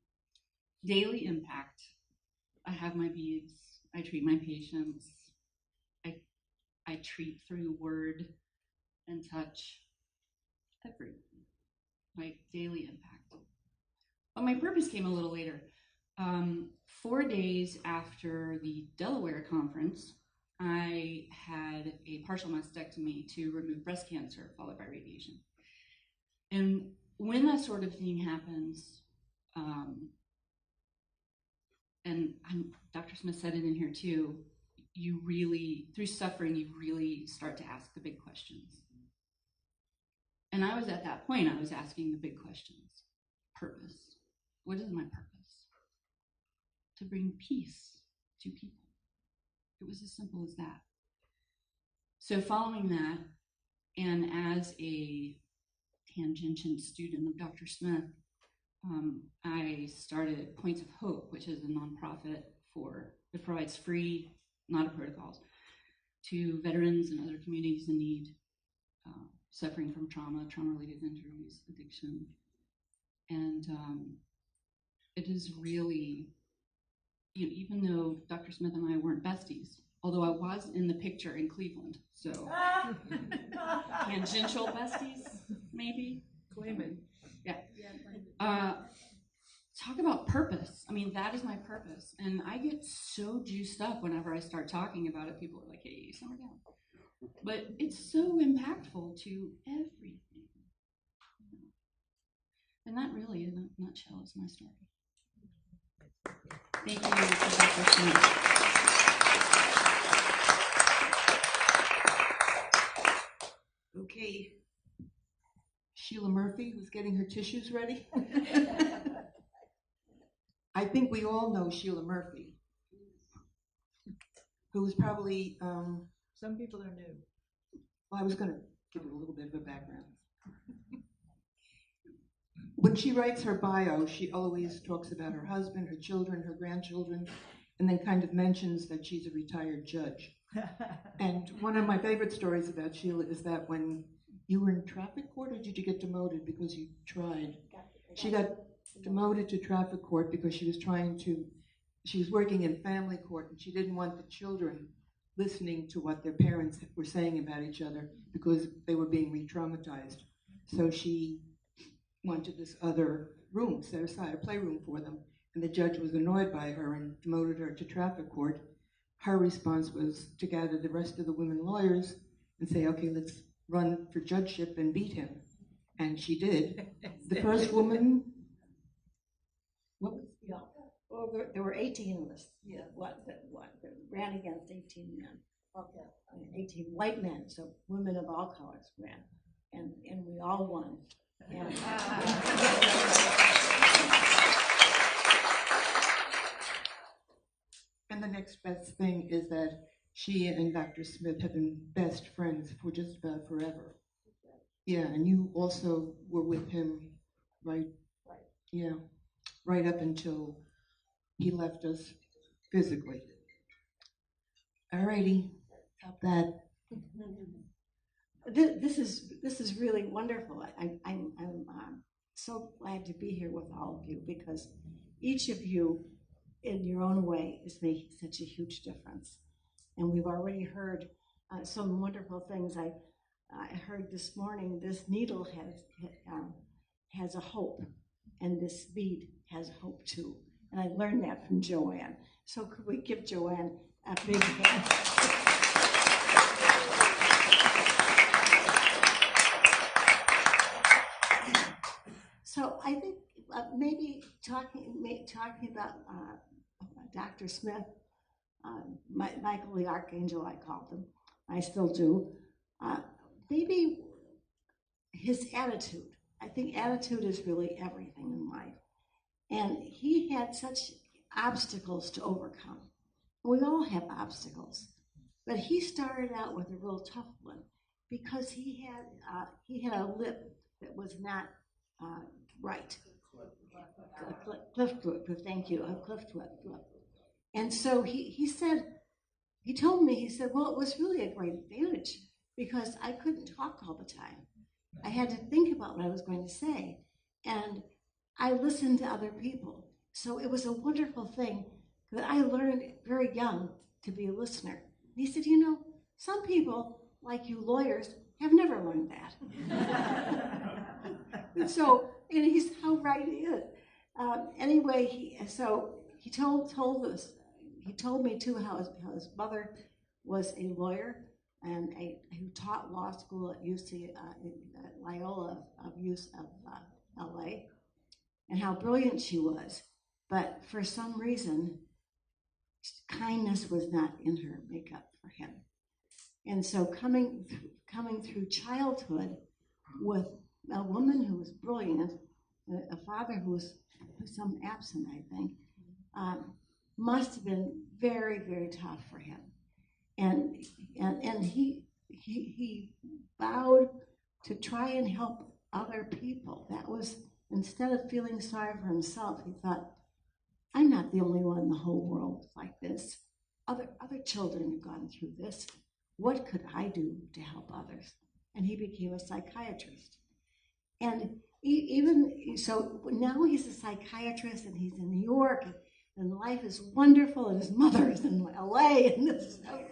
Daily impact. I have my beads. I treat my patients. I treat through word and touch. Everything. My daily impact. But my purpose came a little later. 4 days after the Delaware conference, I had a partial mastectomy to remove breast cancer followed by radiation. And when that sort of thing happens, and Dr. Smith said it in here too, you really, through suffering, you really start to ask the big questions. And I was at that point, I was asking the big questions. Purpose. What is my purpose? To bring peace to people. It was as simple as that. So following that, and as a tangential student of Dr. Smith, I started Points of Hope, which is a nonprofit that provides free NADA protocols to veterans and other communities in need, suffering from trauma-related injuries, addiction. And it is really, even though Dr. Smith and I weren't besties, although I was in the picture in Cleveland, so tangential besties, maybe? Claim it. Yeah. Talk about purpose. I mean, that is my purpose. And I get so juiced up whenever I start talking about it. People are like, hey, simmer down. But it's so impactful to everything. And that really, in a nutshell, is my story. Thank you, Professor Smith. Okay. Sheila Murphy, who's getting her tissues ready. I think we all know Sheila Murphy, who is probably, Some people are new. well, I was going to give it a little bit of a background. When she writes her bio, she always talks about her husband, her children, her grandchildren, and then kind of mentions that she's a retired judge. And one of my favorite stories about Sheila is that when you were in traffic court, or did you get demoted because you tried? She got demoted to traffic court because she was working in family court and she didn't want the children listening to what their parents were saying about each other because they were being re-traumatized. So she wanted this other room set aside, a playroom for them, and the judge was annoyed by her and demoted her to traffic court. Her response was to gather the rest of the women lawyers and say, okay, let's run for judgeship and beat him. And she did. The first woman, what was Yeah. Well, there were 18 of us. Yeah. That ran against 18 men. Okay. 18 white men, so women of all colors ran, and we all won. And, and the next best thing is that she and Dr. Smith have been best friends for just about forever. Yeah, and you also were with him, right? Right. Yeah, right up until he left us physically. Alrighty, stop that. This is really wonderful. I'm so glad to be here with all of you because each of you, in your own way, is making such a huge difference. And we've already heard some wonderful things. I heard this morning this needle has a hope, and this bead has hope too. And I learned that from Joanne. So could we give Joanne a big hand? So I think maybe talking about Dr. Smith, Michael the Archangel, I called him. I still do. Maybe his attitude. I think attitude is really everything in life. And he had such obstacles to overcome. We all have obstacles. But he started out with a real tough one because he had a lip that was not right. Cliff foot, thank you, a cliff foot. And so he said, he told me, he said, well, it was really a great advantage because I couldn't talk all the time. I had to think about what I was going to say. And I listened to other people. So it was a wonderful thing that I learned very young to be a listener. He said, you know, some people, like you lawyers, have never learned that. So, and he's how right he is. Anyway, he told us, he told me too how his mother was a lawyer and who taught law school at UC Loyola of LA, and how brilliant she was. But for some reason, kindness was not in her makeup for him. And so coming through childhood with a woman who was brilliant, a father who was some absent, I think, must have been very, very tough for him. And he vowed to try and help other people. That was, instead of feeling sorry for himself, he thought, I'm not the only one in the whole world like this. Other children have gone through this. What could I do to help others? And he became a psychiatrist. And even so, now he's a psychiatrist and he's in New York, and life is wonderful, and his mother is in LA, and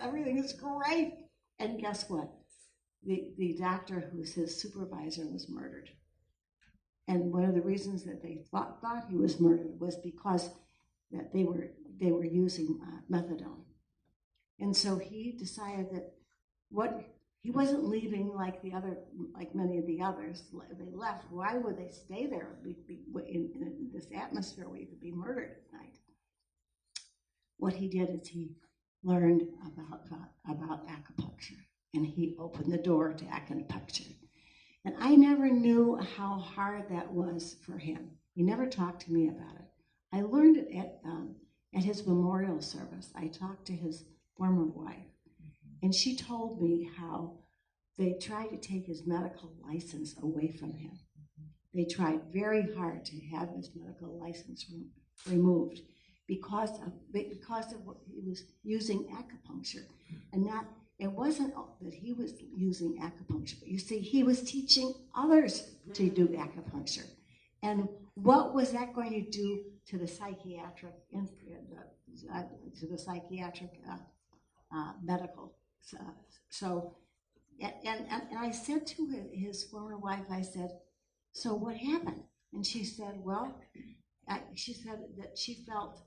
everything is great. And guess what? The doctor who's his supervisor was murdered. And one of the reasons that they thought he was murdered was because that they were using methadone. And so he decided that he wasn't leaving like many of the others. They left. Why would they stay there in this atmosphere where you could be murdered at night? What he did is he learned about acupuncture, and he opened the door to acupuncture. And I never knew how hard that was for him. He never talked to me about it. I learned it at his memorial service. I talked to his former wife, and she told me how they tried to take his medical license away from him. They tried very hard to have his medical license removed because of what he was using acupuncture, and it wasn't that he was using acupuncture. But you see, he was teaching others to do acupuncture, and what was that going to do to the psychiatric, medical? So, and I said to his former wife, I said, so what happened? And she said, well, she said that she felt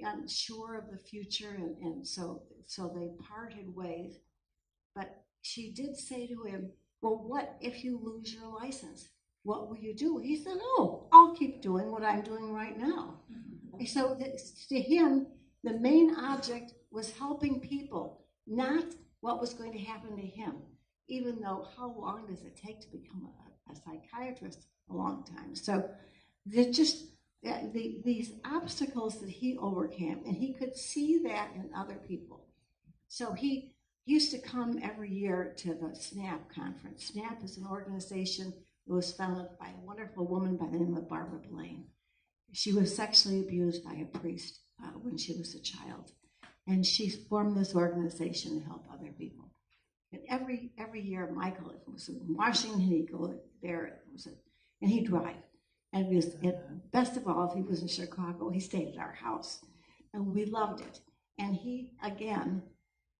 unsure of the future, and so they parted ways. But she did say to him, well, what if you lose your license? What will you do? He said, oh, I'll keep doing what I'm doing right now. So to him, the main object was helping people, not what was going to happen to him, even though how long does it take to become a psychiatrist? A long time. So they're just these obstacles that he overcame, and he could see that in other people. So he used to come every year to the SNAP conference. SNAP is an organization that was founded by a wonderful woman by the name of Barbara Blaine. She was sexually abused by a priest when she was a child, and she formed this organization to help other people. And every year, Michael, if it was in Washington, he'd go there, and he'd drive. And best of all, if he was in Chicago, he stayed at our house, and we loved it. And he, again,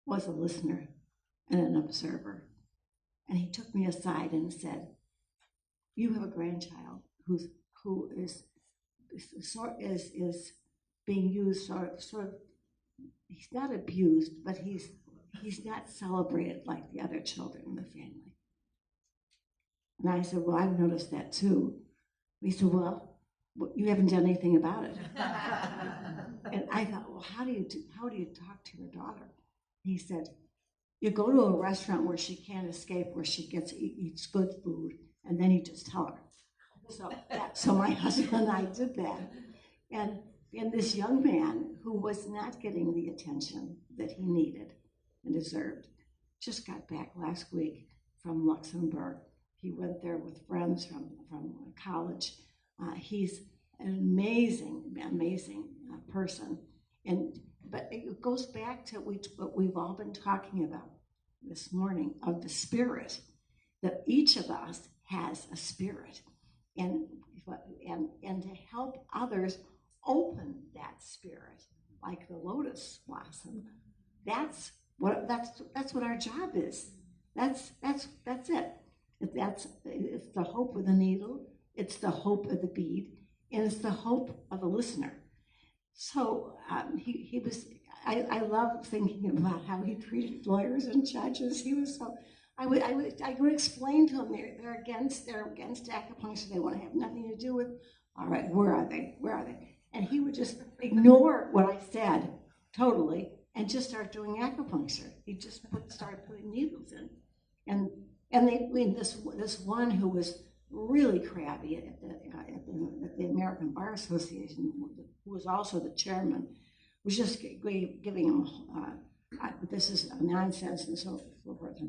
was a listener and an observer. And he took me aside and said, you have a grandchild who is being used sort of, he's not abused, but he's not celebrated like the other children in the family. And I said, well, I've noticed that too. He said, well, you haven't done anything about it. And I thought, well, how do you talk to your daughter? He said, you go to a restaurant where she can't escape, where she eats good food, and then you just tell her. So my husband and I did that. And this young man who was not getting the attention that he needed and deserved just got back last week from Luxembourg. He went there with friends from college. He's an amazing person. But it goes back to what we've all been talking about this morning, of the spirit, that each of us has a spirit. And to help others open that spirit, like the lotus blossom, that's what our job is. That's it. It's the hope of the needle, it's the hope of the bead, and it's the hope of the listener. So he was. I love thinking about how he treated lawyers and judges. He was so. I would explain to him they're against acupuncture. They want to have nothing to do with. All right, where are they? And he would just ignore what I said totally and just start doing acupuncture. He just started putting needles in, and this one who was really crabby at the American Bar Association, who was also the chairman, was just giving him this is nonsense and so forth.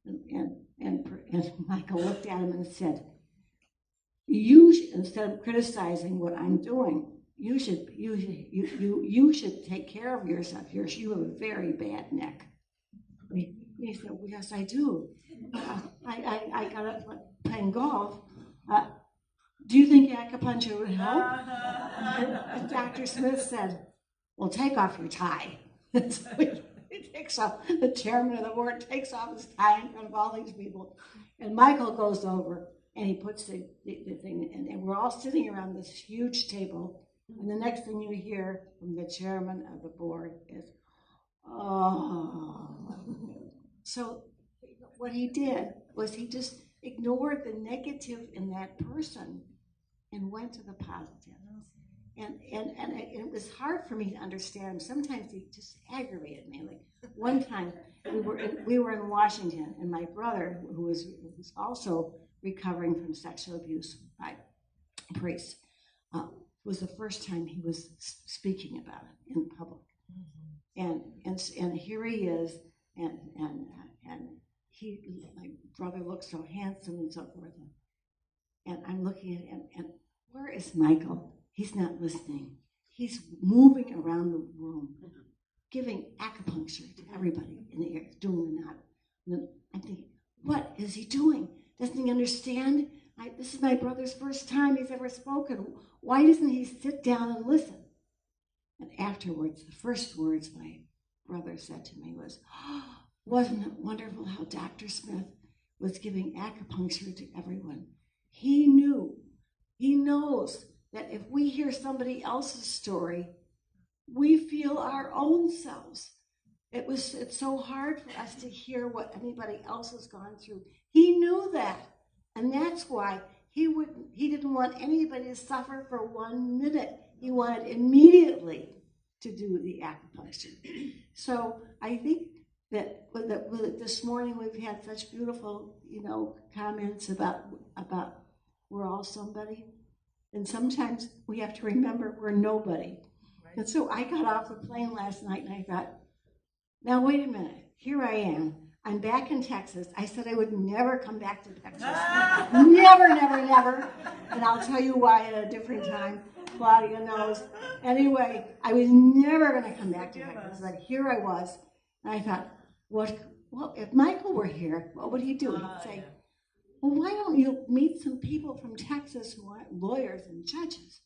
And Michael looked at him and said, "You should, instead of criticizing what I'm doing, you should take care of yourself. You have a very bad neck." He said, well, "Yes, I do. I got up playing golf. Do you think acupuncture would help?" And Dr. Smith said, "Well, take off your tie." So he takes off, the chairman of the board takes off his tie in front of all these people. And Michael goes over and he puts the thing in, and we're all sitting around this huge table. And the next thing you hear from the chairman of the board is, "Oh." So what he did was he just ignored the negative in that person and went to the positive. And it was hard for me to understand. Sometimes he just aggravated me. Like one time we were in Washington, and my brother, who was also recovering from sexual abuse by priests, was the first time he was speaking about it in public. And here he is, and my brother looks so handsome and so forth. And I'm looking at him, and where is Michael? He's not listening. He's moving around the room, giving acupuncture to everybody in the ear, doing the knot. And I'm thinking, what is he doing? Doesn't he understand This is my brother's first time he's ever spoken. Why doesn't he sit down and listen? And afterwards, the first words my brother said to me was, oh, wasn't it wonderful how Dr. Smith was giving acupuncture to everyone? He knows that if we hear somebody else's story, we feel our own selves. It's so hard for us to hear what anybody else has gone through. He knew that. And that's why he didn't want anybody to suffer for 1 minute. He wanted immediately to do the acupuncture. So I think that this morning we've had such beautiful, comments about we're all somebody. And sometimes we have to remember we're nobody. Right. And so I got off the plane last night and I thought, now wait a minute, here I am. I'm back in Texas. I said I would never come back to Texas. Never, never, never. And I'll tell you why at a different time. Claudia knows. Anyway, I was never going to come back to Texas. But here I was. And I thought, well, if Michael were here, what would he do? He'd say, well, why don't you meet some people from Texas who aren't lawyers and judges?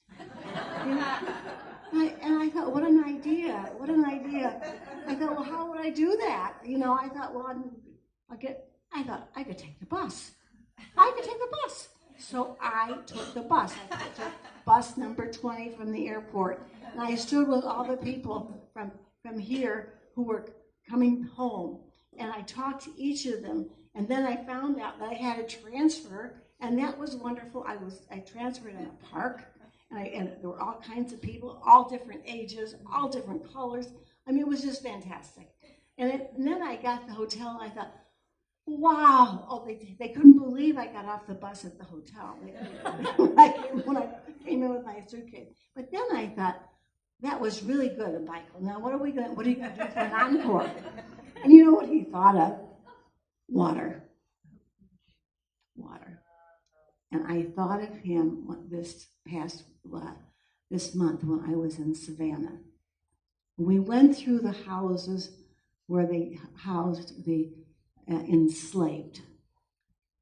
And I thought, what an idea. I thought, well, how would I do that? I thought, well, I thought I could take the bus. So I took the bus. I took bus number 20 from the airport. And I stood with all the people from here who were coming home. And I talked to each of them. And then I found out that I had a transfer. And that was wonderful. I transferred in a park. And there were all kinds of people, all different ages, all different colors. I mean, it was just fantastic. And then I got to the hotel, and I thought, wow. Oh, they couldn't believe I got off the bus at the hotel when I came in with my suitcase. But then I thought, that was really good, Michael. Now, what are you going to do for an encore? And you know what he thought of? Water. And I thought of him this month when I was in Savannah. We went through the houses where they housed the enslaved.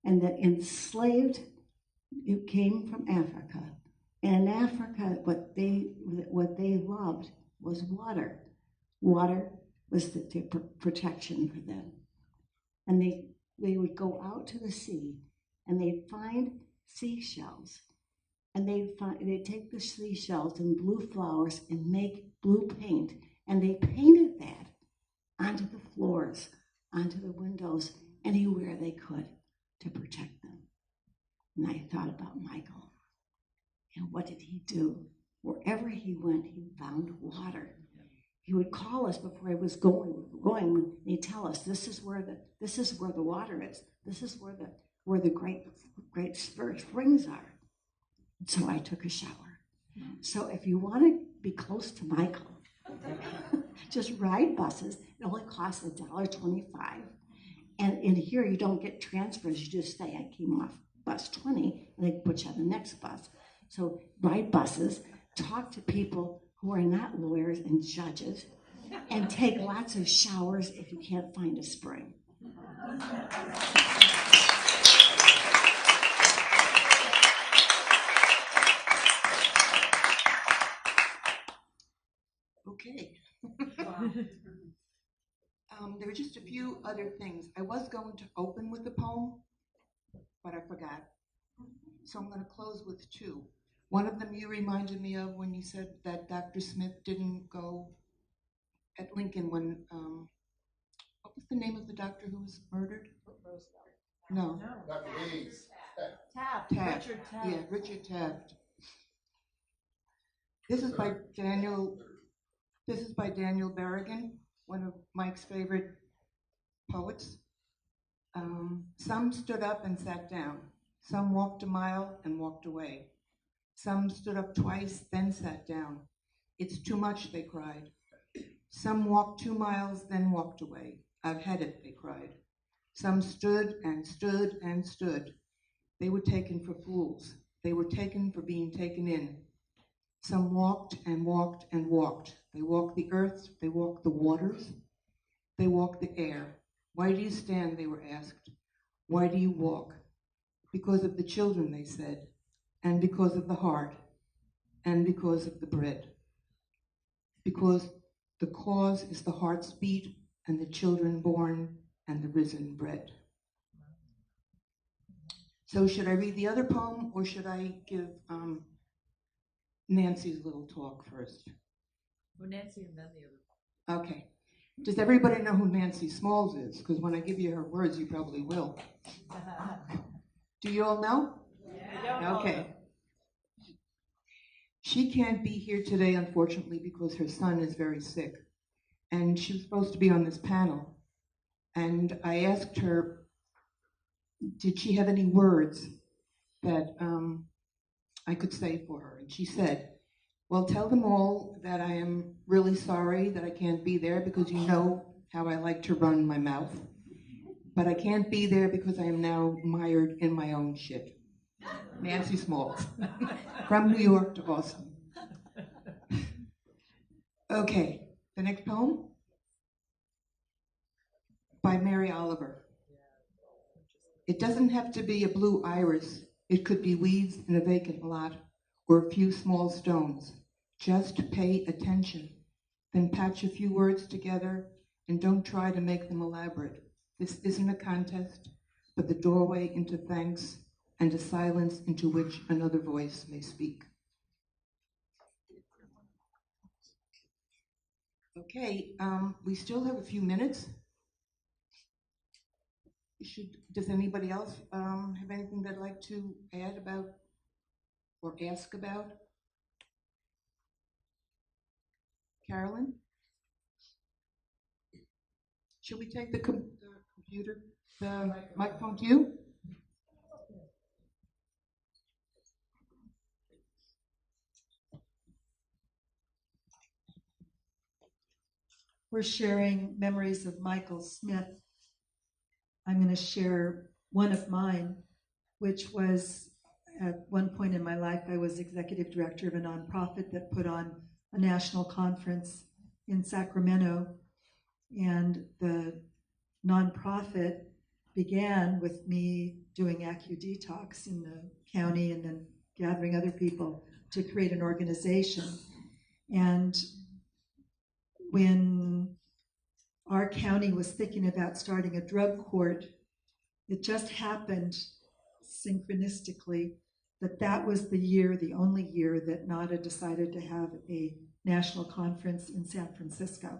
And the enslaved, it came from Africa. And in Africa, what they loved was water. Water was the protection for them. And they would go out to the sea and they'd find seashells, and they'd take the seashells and blue flowers and make blue paint, and they painted that onto the floors, onto the windows, anywhere they could to protect them. And I thought about Michael, and what did he do? Wherever he went, he found water. He would call us before he was going, and he'd tell us, this is where the water is. This is where the great springs are. So I took a shower. So if you want to be close to Michael, just ride buses. It only costs $1.25. And in here, you don't get transfers. You just say, I came off bus 20, and they put you on the next bus. So ride buses, talk to people who are not lawyers and judges, and take lots of showers if you can't find a spring. Okay. There were just a few other things. I was going to open with a poem, but I forgot. So I'm going to close with two. One of them you reminded me of when you said that Dr. Smith didn't go at Lincoln when, what was the name of the doctor who was murdered? No. Dr. Hayes. Taft. Richard Taft. Yeah, Richard Taft. This is by Daniel Berrigan, one of Mike's favorite poets. Some stood up and sat down. Some walked a mile and walked away. Some stood up twice, then sat down. It's too much, they cried. Some walked 2 miles, then walked away. I've had it, they cried. Some stood and stood and stood. They were taken for fools. They were taken for being taken in. Some walked and walked and walked. They walked the earth, they walked the waters, they walked the air. Why do you stand, they were asked. Why do you walk? because of the children, they said, and because of the heart, and because of the bread. Because the cause is the heart's beat, and the children born, and the risen bread. So should I read the other poem, or should I give Nancy's little talk first? Well, Nancy and then the other. Okay. Does everybody know who Nancy Smalls is? Because when I give you her words, you probably will. Do you all know? Yeah. Okay. She can't be here today, unfortunately, because her son is very sick. And she was supposed to be on this panel. And I asked her, did she have any words that I could say for her? And she said, well, tell them all that I am really sorry that I can't be there because you know how I like to run my mouth. But I can't be there because I am now mired in my own shit. Nancy Smalls, from New York to Boston. Okay, the next poem by Mary Oliver. It doesn't have to be a blue iris. It could be weeds in a vacant lot or a few small stones. Just pay attention, then patch a few words together and don't try to make them elaborate. This isn't a contest, but the doorway into thanks and a silence into which another voice may speak. Okay, we still have a few minutes. Does anybody else have anything they'd like to add about or ask about? Carolyn? Should we take the computer, the microphone to you? We're sharing memories of Michael Smith. I'm going to share one of mine, which was at one point in my life, I was executive director of a nonprofit that put on a national conference in Sacramento. And the nonprofit began with me doing AccuDetox in the county and then gathering other people to create an organization. And when our county was thinking about starting a drug court, it just happened synchronistically that was the year, the only year that NADA decided to have a national conference in San Francisco.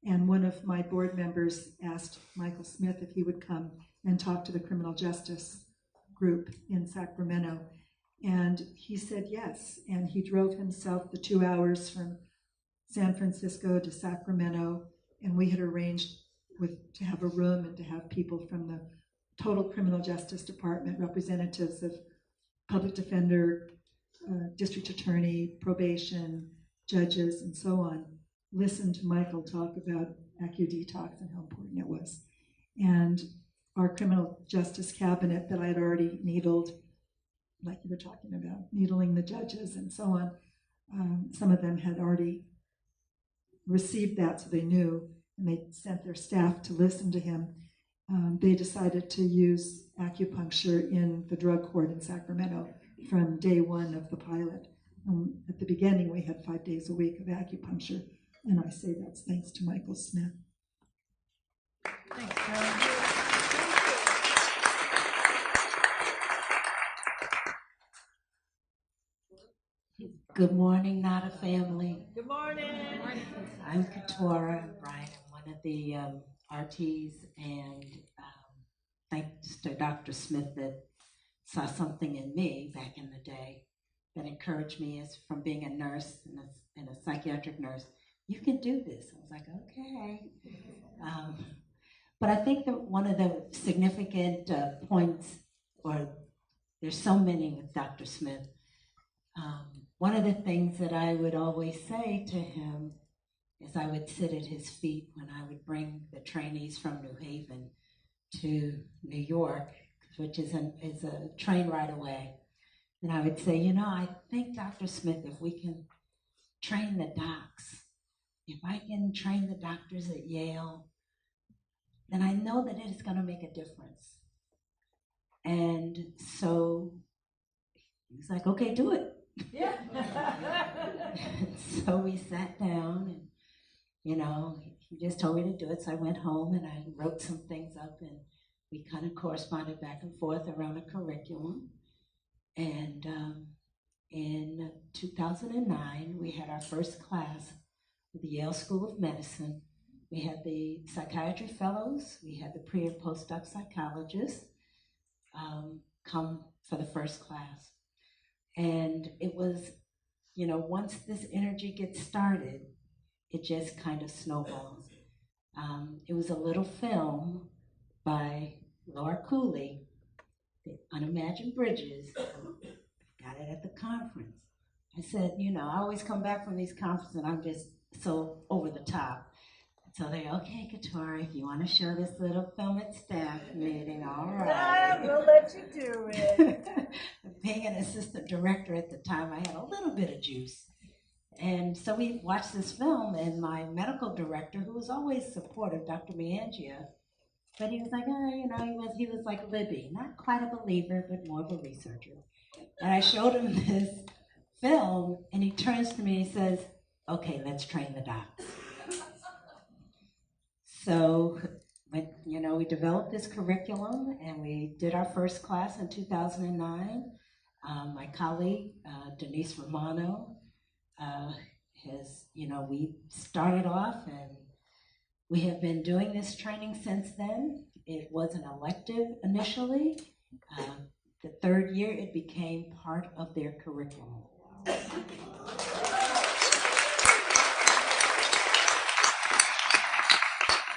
And one of my board members asked Michael Smith if he would come and talk to the criminal justice group in Sacramento. And he said yes. And he drove himself the 2 hours from San Francisco to Sacramento. And we had arranged to have a room and to have people from the total criminal justice department, representatives of public defender, district attorney, probation, judges, and so on, listen to Michael talk about AccuDetox and how important it was. And our criminal justice cabinet that I had already needled, like you were talking about, needling the judges and so on, some of them had already received that, so they knew, and they sent their staff to listen to him. They decided to use acupuncture in the drug court in Sacramento from day one of the pilot. At the beginning, we had 5 days a week of acupuncture, and I say that's thanks to Michael Smith. Thanks, Carol. Good morning, Nada family. Good morning. Good morning. I'm Katora Bryant. I'm one of the RTs, and thanks to Dr. Smith that saw something in me back in the day that encouraged me as from being a nurse and a psychiatric nurse. You can do this. I was like, okay. But I think that one of the significant points, or there's so many with Dr. Smith, one of the things that I would always say to him is I would sit at his feet when I would bring the trainees from New Haven to New York, which is a train ride away. And I would say, I think, Dr. Smith, if we can train the docs, if I can train the doctors at Yale, then I know that it is going to make a difference. And so he was like, okay, do it. Yeah. So we sat down and, he just told me to do it. So I went home and I wrote some things up and we kind of corresponded back and forth around a curriculum. And in 2009, we had our first class with the Yale School of Medicine. We had the psychiatry fellows, we had the pre and postdoc psychologists come for the first class. And it was, once this energy gets started, it just kind of snowballs. It was a little film by Laura Cooley, The Unimagined Bridges. Got it at the conference. I said, I always come back from these conferences and I'm just so over the top. So they, okay, Katori, if you want to show this little film at staff meeting, all right. We'll let you do it. Being an assistant director at the time, I had a little bit of juice. And so we watched this film, and my medical director, who was always supportive, Dr. Miangia, but he was like, he was like Libby, not quite a believer, but more of a researcher. And I showed him this film, and he turns to me and he says, okay, let's train the docs. So, we developed this curriculum, and we did our first class in 2009. My colleague, Denise Romano, we started off, and we have been doing this training since then. It was an elective initially. The third year, it became part of their curriculum.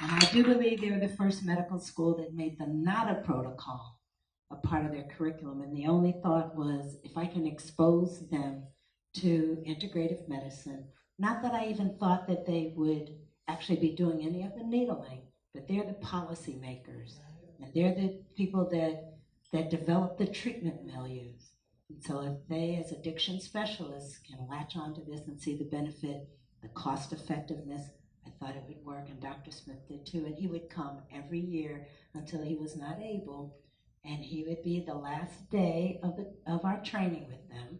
And I do believe they were the first medical school that made the NADA protocol a part of their curriculum. And the only thought was, if I can expose them to integrative medicine, not that I even thought that they would actually be doing any of the needling, but they're the policy makers. And they're the people that develop the treatment milieus. And so if they, as addiction specialists, can latch onto this and see the benefit, the cost effectiveness, I thought it would work, and Dr. Smith did too. And he would come every year until he was not able, and he would be the last day of our training with them,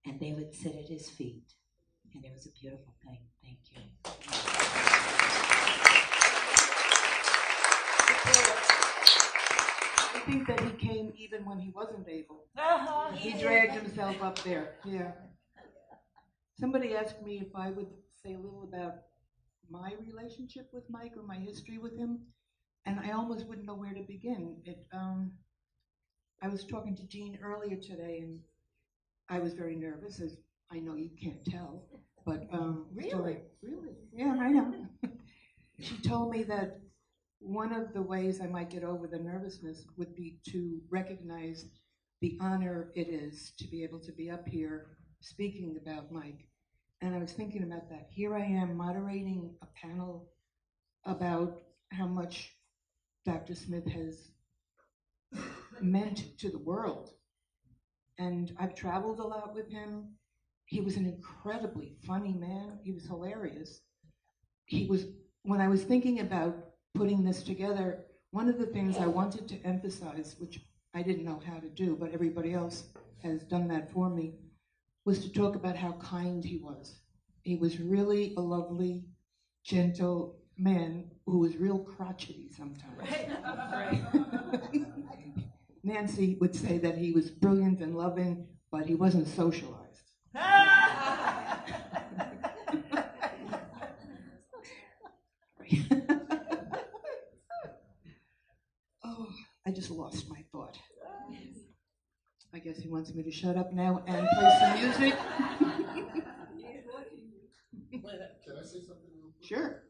and they would sit at his feet. And it was a beautiful thing. Thank you. I think that he came even when he wasn't able. Uh-huh. He dragged himself up there. Yeah. Somebody asked me if I would say a little about my relationship with Mike or my history with him, and I almost wouldn't know where to begin. I was talking to Jean earlier today, and I was very nervous, as I know you can't tell, but Really? Yeah, I know. She told me that one of the ways I might get over the nervousness would be to recognize the honor it is to be able to be up here speaking about Mike. And I was thinking about that. Here I am moderating a panel about how much Dr. Smith has meant to the world. And I've traveled a lot with him. He was an incredibly funny man. He was hilarious. When I was thinking about putting this together, one of the things I wanted to emphasize, which I didn't know how to do, but everybody else has done that for me, was to talk about how kind he was. He was really a lovely, gentle man who was real crotchety sometimes. Right. Nancy would say that he was brilliant and loving, but he wasn't socialized. Oh, I just lost my thought. I guess he wants me to shut up now and play some music. Can I say something real quick? Sure.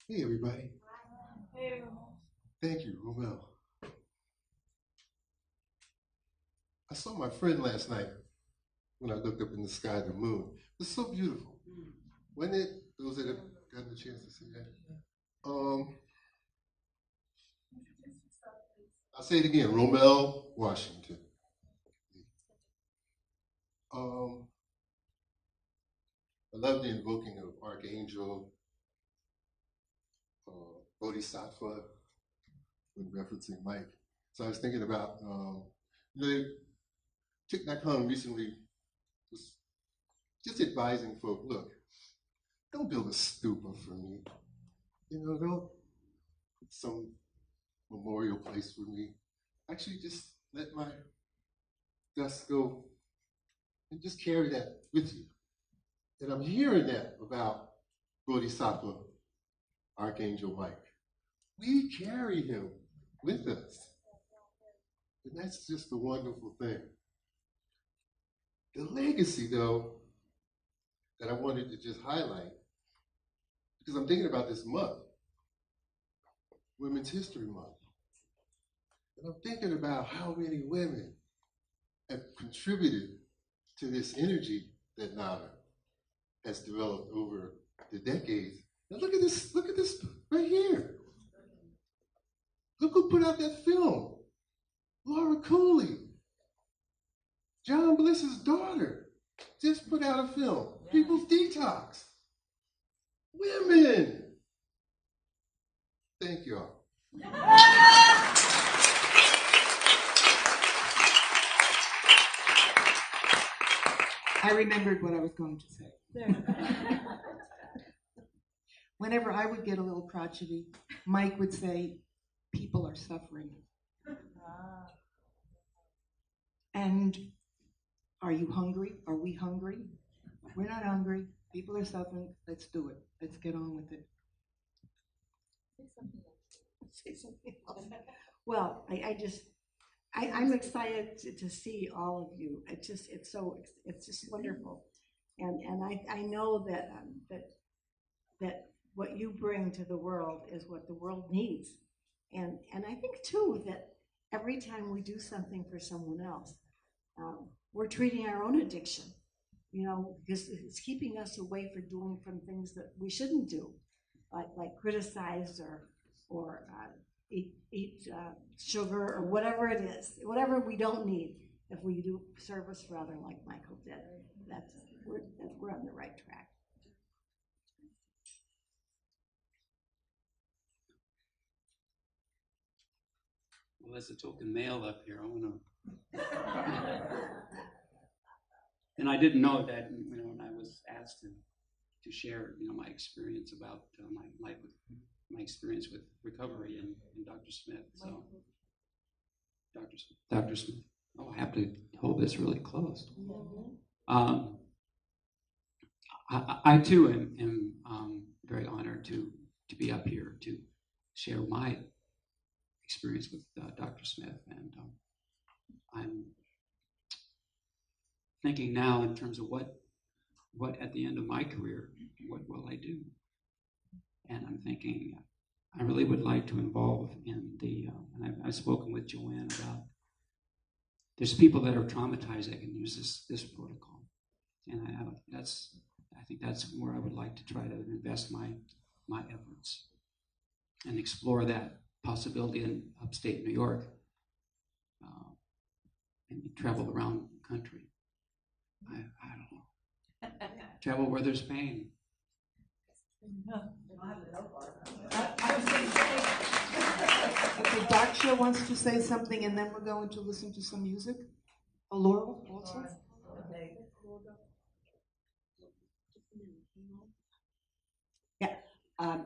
Hey, everybody. Hey. Thank you, Romel. I saw my friend last night when I looked up in the sky at the moon. It was so beautiful. Wasn't it? Those that have gotten a chance to see that. I'll say it again, Romel Washington. I love the invoking of Archangel Bodhisattva when referencing Mike. So I was thinking about, Thich Nhat Hanh recently was just advising folk, look, don't build a stupa for me. Don't put some memorial place for me. Actually, just let my dust go and just carry that with you. And I'm hearing that about Bodhisattva, Archangel Mike. We carry him with us. And that's just a wonderful thing. The legacy, though, that I wanted to just highlight, because I'm thinking about this month, Women's History Month. And I'm thinking about how many women have contributed to this energy that Nada has developed over the decades. And look at this right here. Look who put out that film. Laura Cooley. John Bliss's daughter just put out a film. People's Detox. Women. Thank y'all. I remembered what I was going to say. Whenever I would get a little crotchety, Mike would say, people are suffering. And are you hungry? Are we hungry? We're not hungry. People are suffering. Let's do it. Let's get on with it. Say something else. Well, I'm excited to see all of you. It's just wonderful, and I know that that what you bring to the world is what the world needs, and I think too that every time we do something for someone else, we're treating our own addiction, because it's keeping us away from things that we shouldn't do, like criticize or eat sugar or whatever it is, whatever we don't need. If we do service rather like Michael did, we're on the right track. Well, as a token male up here, I want to. And I didn't know that, when I was asked to share, my experience about my experience with recovery and Dr. Smith. So, Dr. Smith. Oh, I have to hold this really close. I too am very honored to be up here to share my experience with Dr. Smith, and I'm thinking now in terms of what at the end of my career, what will I do? And I'm thinking I really would like to involve in and I've spoken with Joanne about, there's people that are traumatized that can use this protocol, and I think that's where I would like to try to invest my efforts and explore that possibility in upstate New York, and travel around the country. I don't know. Travel where there's pain. Okay, Daksha wants to say something, and then we're going to listen to some music. Laurel also. Yeah.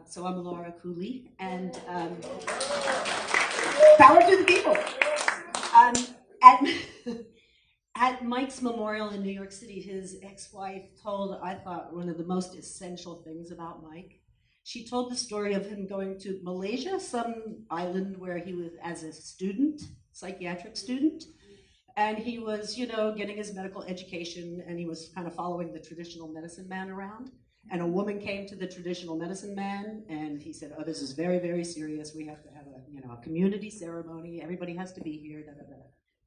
So I'm Laura Cooley, and power to the people. At Mike's memorial in New York City, his ex-wife told, I thought, one of the most essential things about Mike. She told the story of him going to Malaysia, some island where he was as a student, psychiatric student, and he was, getting his medical education, and he was kind of following the traditional medicine man around. And a woman came to the traditional medicine man, and he said, "Oh, this is very, very serious. We have to have a community ceremony. Everybody has to be here." Da, da, da.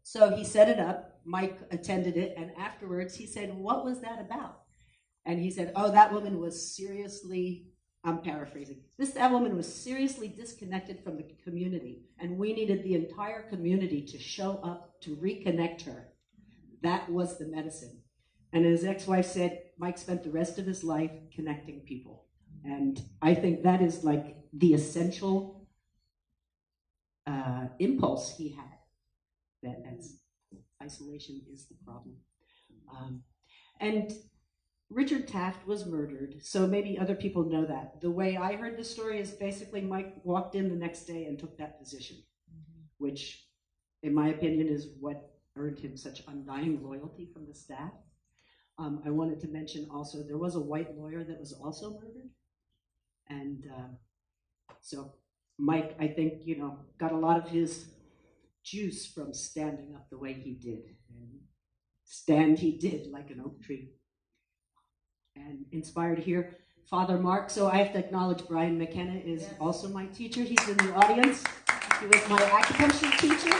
So he set it up. Mike attended it, and afterwards he said, "What was that about?" And he said, "Oh, that woman was seriously." I'm paraphrasing. That woman was seriously disconnected from the community, and we needed the entire community to show up to reconnect her. That was the medicine. And his ex-wife said, Mike spent the rest of his life connecting people. And I think that is like the essential impulse he had, that as isolation is the problem. And Richard Taft was murdered, so maybe other people know that. The way I heard the story is basically Mike walked in the next day and took that position, which, in my opinion, is what earned him such undying loyalty from the staff. I wanted to mention also there was a white lawyer that was also murdered, and so Mike, I think, got a lot of his juice from standing up the way he did, and stand he did like an oak tree. And inspired here, Father Mark. So I have to acknowledge Brian McKenna is also my teacher. He's in the audience. He was my acupuncture teacher.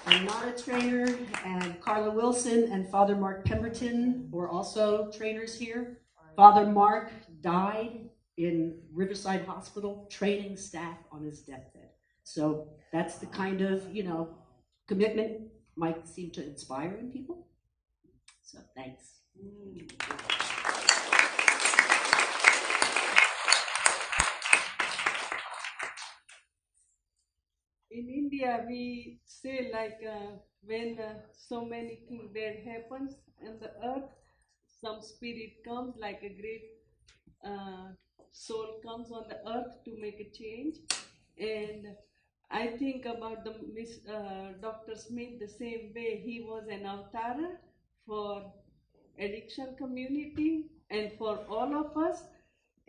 I'm not a trainer. And Carla Wilson and Father Mark Pemberton were also trainers here. Father Mark died in Riverside Hospital training staff on his deathbed. So that's the kind of, commitment Mike seemed to inspire in people. So thanks. In India, we say like when so many things bad happens on the earth, some spirit comes like a great soul comes on the earth to make a change. And I think about the Dr. Smith the same way. He was an avatar for addiction community and for all of us.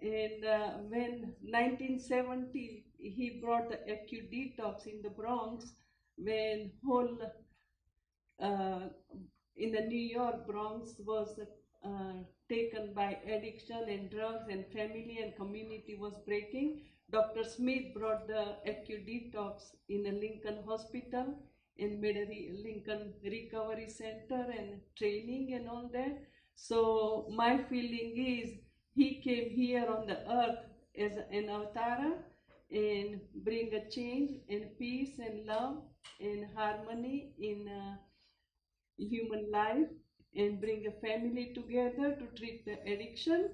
And when 1970, he brought the acute detox in the Bronx, when whole in the New York Bronx was taken by addiction and drugs, and family and community was breaking. Dr. Smith brought the acute detox in a Lincoln Hospital and made a Lincoln Recovery Center and training and all that. So my feeling is he came here on the earth as an avatar and bring a change and peace and love and harmony in human life, and bring a family together to treat the addiction.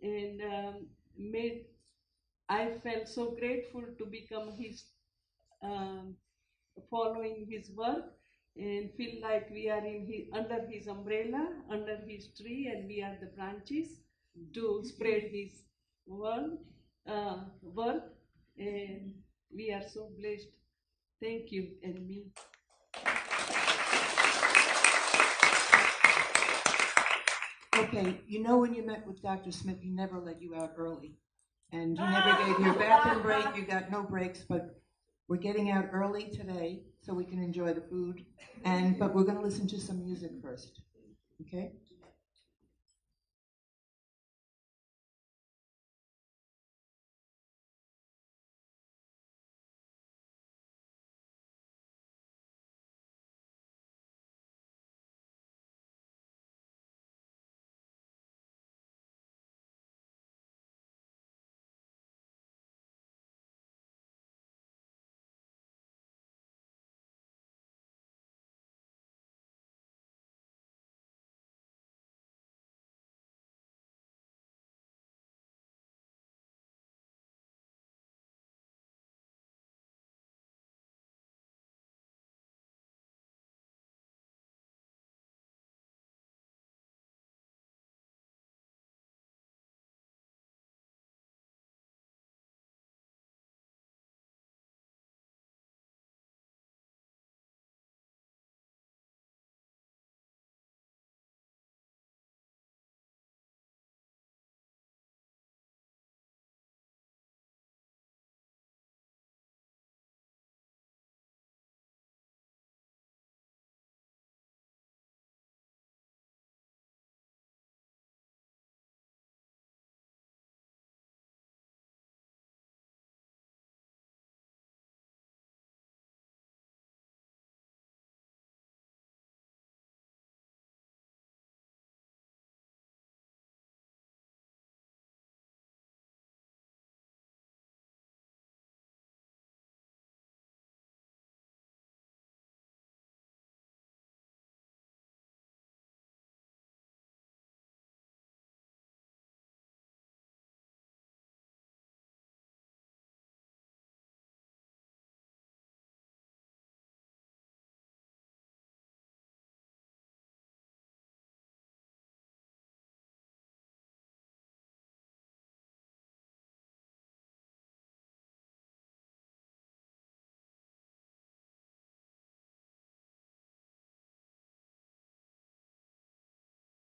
And made I felt so grateful to become his following his work, and feel like we are under his umbrella, under his tree, and we are the branches to spread his work. And we are so blessed. Thank you, and me. Okay, when you met with Dr. Smith, he never let you out early. And he never gave you a bathroom break. You got no breaks, but we're getting out early today so we can enjoy the food. But we're going to listen to some music first. Okay?